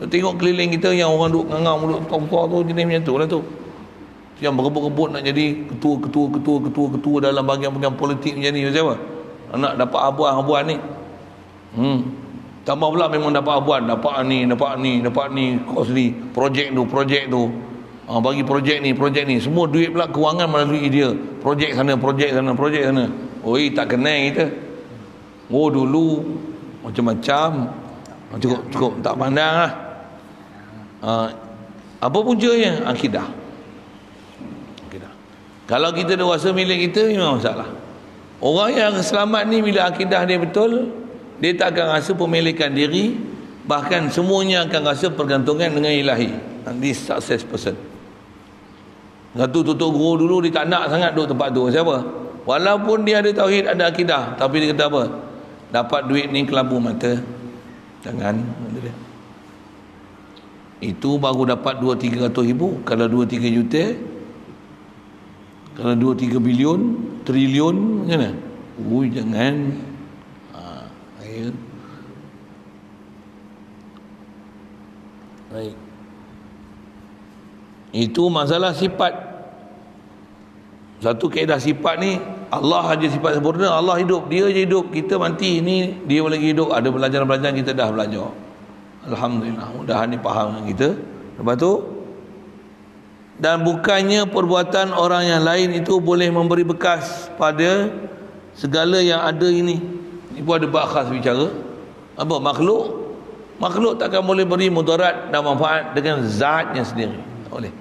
Speaker 1: Tengok keliling kita yang orang duk ngangau duk tok tu jenis macam tu lah tu. Yang berebut-rebut nak jadi ketua dalam bahagian-bahagian politik macam ni macam apa? Nak dapat abuan ni. Tambah pula memang dapat abuan, dapat ni, kos ni, projek tu. Bagi projek ni, semua duit pula kewangan melalui dia. Projek sana. Oi, tak kenal kita. Oh dulu macam-macam. Cukup tak pandang lah. Apa puncanya? Akidah. Kalau kita dah rasa milik kita, memang masalah. Orang yang selamat ni bila akidah dia betul, dia tak akan rasa pemilikan diri, bahkan semuanya akan rasa pergantungan dengan ilahi. This success person. Satu tutup guru dulu dia tak nak sangat duduk tempat tu. Siapa? Walaupun dia ada tauhid, ada akidah, tapi dia kata apa? Dapat duit ni kelabu mata. Jangan. Itu baru dapat 2-300 ribu. Kalau 2-3 juta, kalau 2-3 bilion, trilion, macam mana? Jangan. Baik. Itu masalah sifat. Satu kaedah sifat ni, Allah aja sifat sempurna, Allah hidup, dia je hidup, kita mati, ni dia lagi hidup. Ada pelajaran-pelajaran kita dah belajar. Alhamdulillah, mudah-mudahan ni faham kita. Lepas tu, dan bukannya perbuatan orang yang lain itu boleh memberi bekas pada segala yang ada ini. Ini pun ada bab khas bicara. Apa? Makhluk takkan boleh beri mudarat dan manfaat dengan zatnya sendiri. Tak boleh.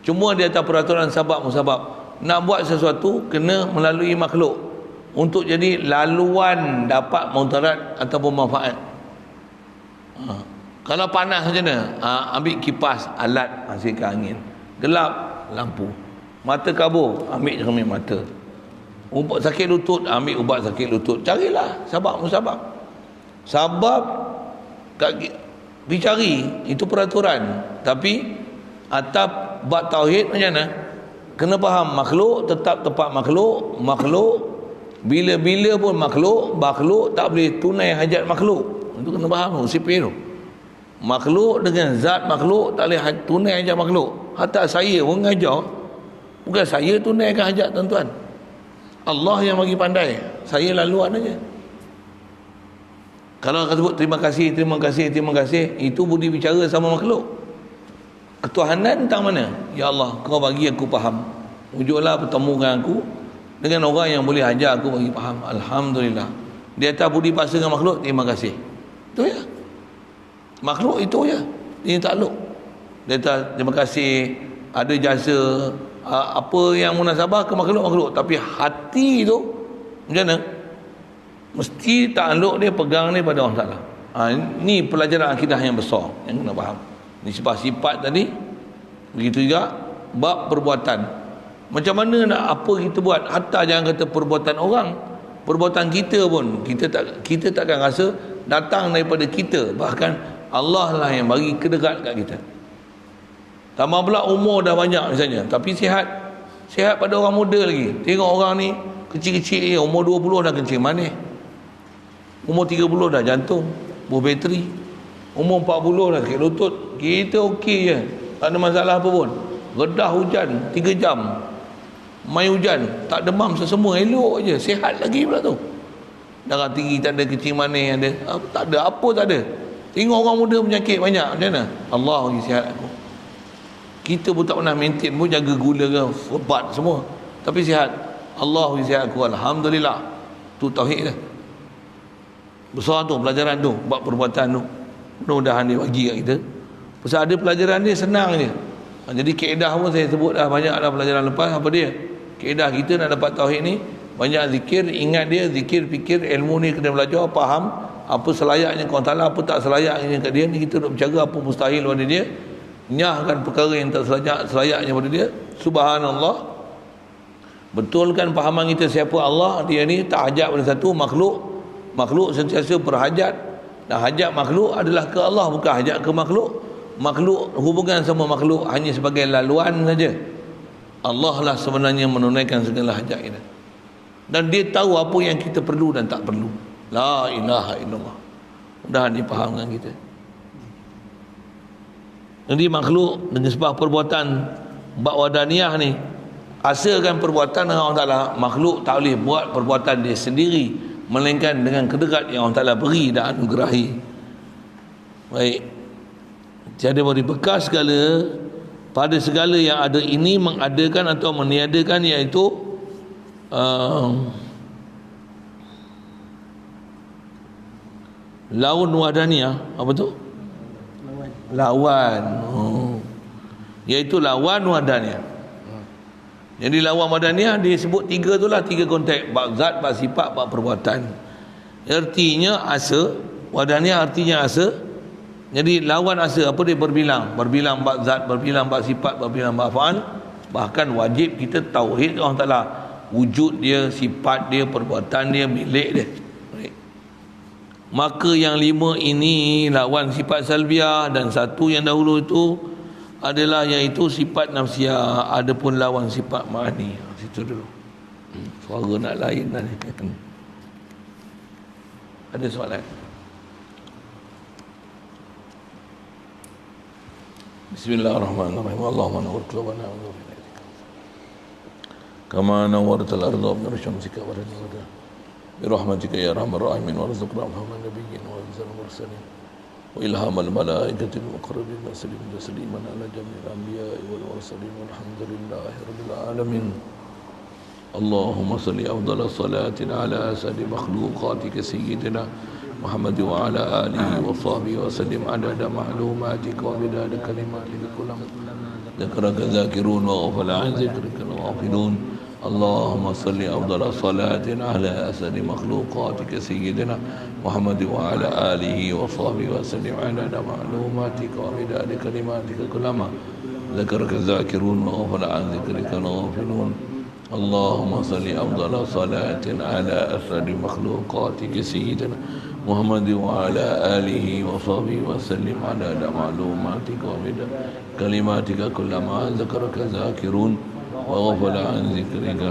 Speaker 1: Cuma di atas peraturan sabab musabab. Nak buat sesuatu kena melalui makhluk untuk jadi laluan dapat mudarat ataupun manfaat. Kalau panas macam mana? Ambil kipas, alat hasilkan angin. Gelap, lampu. Mata kabur, ambil cermin mata. Ubat sakit lutut, ambil ubat sakit lutut. Carilah sabab musabab. Sabab pergi cari, itu peraturan. Tapi atap bab tauhid macam mana? Kena faham makhluk tetap tempat makhluk bila-bila pun makhluk tak boleh tunai hajat makhluk. Itu kena faham sipir tu. Makhluk dengan zat makhluk tak boleh tunai hajat makhluk. Hatta saya pun mengajar, bukan saya tunaikan hajat tuan-tuan. Allah yang bagi pandai, saya laluan aja. Kalau kata sebut terima kasih, itu budi bicara sama makhluk. Ketuhanan tentang mana? Ya Allah, kau bagi aku faham. Wujudlah pertemukan aku dengan orang yang boleh ajar aku bagi faham. Alhamdulillah. Dia tak budi paksa dengan makhluk, terima kasih. Itu ya. Makhluk itu ya. Dia takluk. Dia tak terima kasih, ada jasa apa yang munasabah ke makhluk, tapi hati tu macam mana? Mesti takluk dia, pegang dia pada Allah Taala. Ini pelajaran akidah yang besar yang kena faham. Ini sifat tadi. Begitu juga bab perbuatan. Macam mana nak apa kita buat, hatta jangan kata perbuatan orang, perbuatan kita pun kita takkan rasa datang daripada kita, bahkan Allah lah yang bagi kedekat kat kita. Tambah pula umur dah banyak misalnya, tapi sihat pada orang muda lagi. Tengok orang ni kecil-kecil, umur 20 dah kencing manis, umur 30 dah jantung, buah bateri, umur 40 dah sakit lutut. Kita okey je, tak ada masalah apa pun. Redah hujan 3 jam, main hujan, tak demam sesemua, elok je, sihat lagi pula tu. Darah tinggi tak ada, kencing manis ada, tak ada, apa tak ada. Tengok orang muda penyakit banyak, macam mana? Allah bagi sihat aku. Kita pun tak pernah maintain pun, jaga gula ke, obat semua, tapi sihat. Allah bagi sihat aku, alhamdulillah. Tu tauhid dah. Besar tu pelajaran tu, bab perbuatan tu. Mudah-mudahan dia bagi kat kita. Pasal ada pelajaran dia senang je. Jadi kaedah pun saya sebut dah banyak dah pelajaran lepas. Apa dia? Kaedah kita nak dapat tauhid ni, banyak zikir, ingat dia, zikir, fikir, ilmu ni kena belajar, faham apa selayaknya kau Ta'ala, apa tak selayaknya kat dia. Ni kita nak bercakap apa mustahil pada dia, nyahkan perkara yang tak selayaknya pada dia. Subhanallah. Betulkan fahaman kita siapa Allah. Dia ni tak hajat pada satu makhluk sentiasa berhajat, dan hajat makhluk adalah ke Allah, bukan hajat ke makhluk. makhluk, hubungan sama makhluk hanya sebagai laluan saja. Allah lah sebenarnya menunaikan segala hajat kita. Dan dia tahu apa yang kita perlu dan tak perlu. La ilaha illallah. Mudah-mudahan dipahamkan kita. Jadi makhluk dengan sebab perbuatan bab wadaniyah ni, asalkan perbuatan dengan Allah Ta'ala, makhluk tak boleh buat perbuatan dia sendiri, melainkan dengan kederat yang Allah Ta'ala beri dan anugerahi. Baik, tiada beri bekas segala pada segala yang ada ini mengadakan atau meniadakan, iaitu lawan wadaniyah. Apa tu? Lawan. Iaitu lawan wadaniyah. Jadi lawan wadaniyah disebut tiga tu lah, tiga konteks: bab zat, bab sifat, bab perbuatan. Artinya asa. Wadaniyah artinya asa. Jadi lawan asa apa dia? Berbilang bab zat, berbilang bab sifat, berbilang bab af'al. Bahkan wajib kita tauhid Allah Ta'ala, wujud dia, sifat dia, perbuatan dia, milik dia. Maka yang lima ini lawan sifat salbiah, dan satu yang dahulu itu adalah iaitu sifat nafsiyah. Adapun lawan sifat ma'ani. Situ dulu. Suara nak lain dah ni. Ada soalan? Bismillahirrahmanirrahim. Allahumma nawwir qulubana wa nur ilaika kama nawwartal arda bi syamsika wa ridwanika birahmatika ya arhamar rahimin warzuqna fahman nabiyyin wa anzal mursalin wa ilhamal malaikati muqarrabin tasliman ala jami'il anbiya'i wal mursalin walhamdulillahi rabbil alamin. Allahumma salli afdhalas salatin ala asadi makhluqatika sayyidina Muhammad wa ala alihi wa sahbihi wa sallim adada ma'lumatika wa bidada kalimatika kullam dzakaraka dzakirun wa ghafala an dzikrika ghafilun. Allahumma salli afdala salatin ala asadi makhluqatika sayyidina Muhammad wa ala alihi wa sahbihi wa sallim adada ma'lumatika wa bidada kalimatika kullam dzakaraka dzakirun wa ghafala an dzikrika ghafilun. Allahumma salli afdala salatin ala asadi makhluqatika sayyidina Muhammad wa ala alihi wa sahbihi wa sallim adada ma'lumatika wa bidada kalimatika kullama dzakaraka dzakirun wa ghafala an dzikrika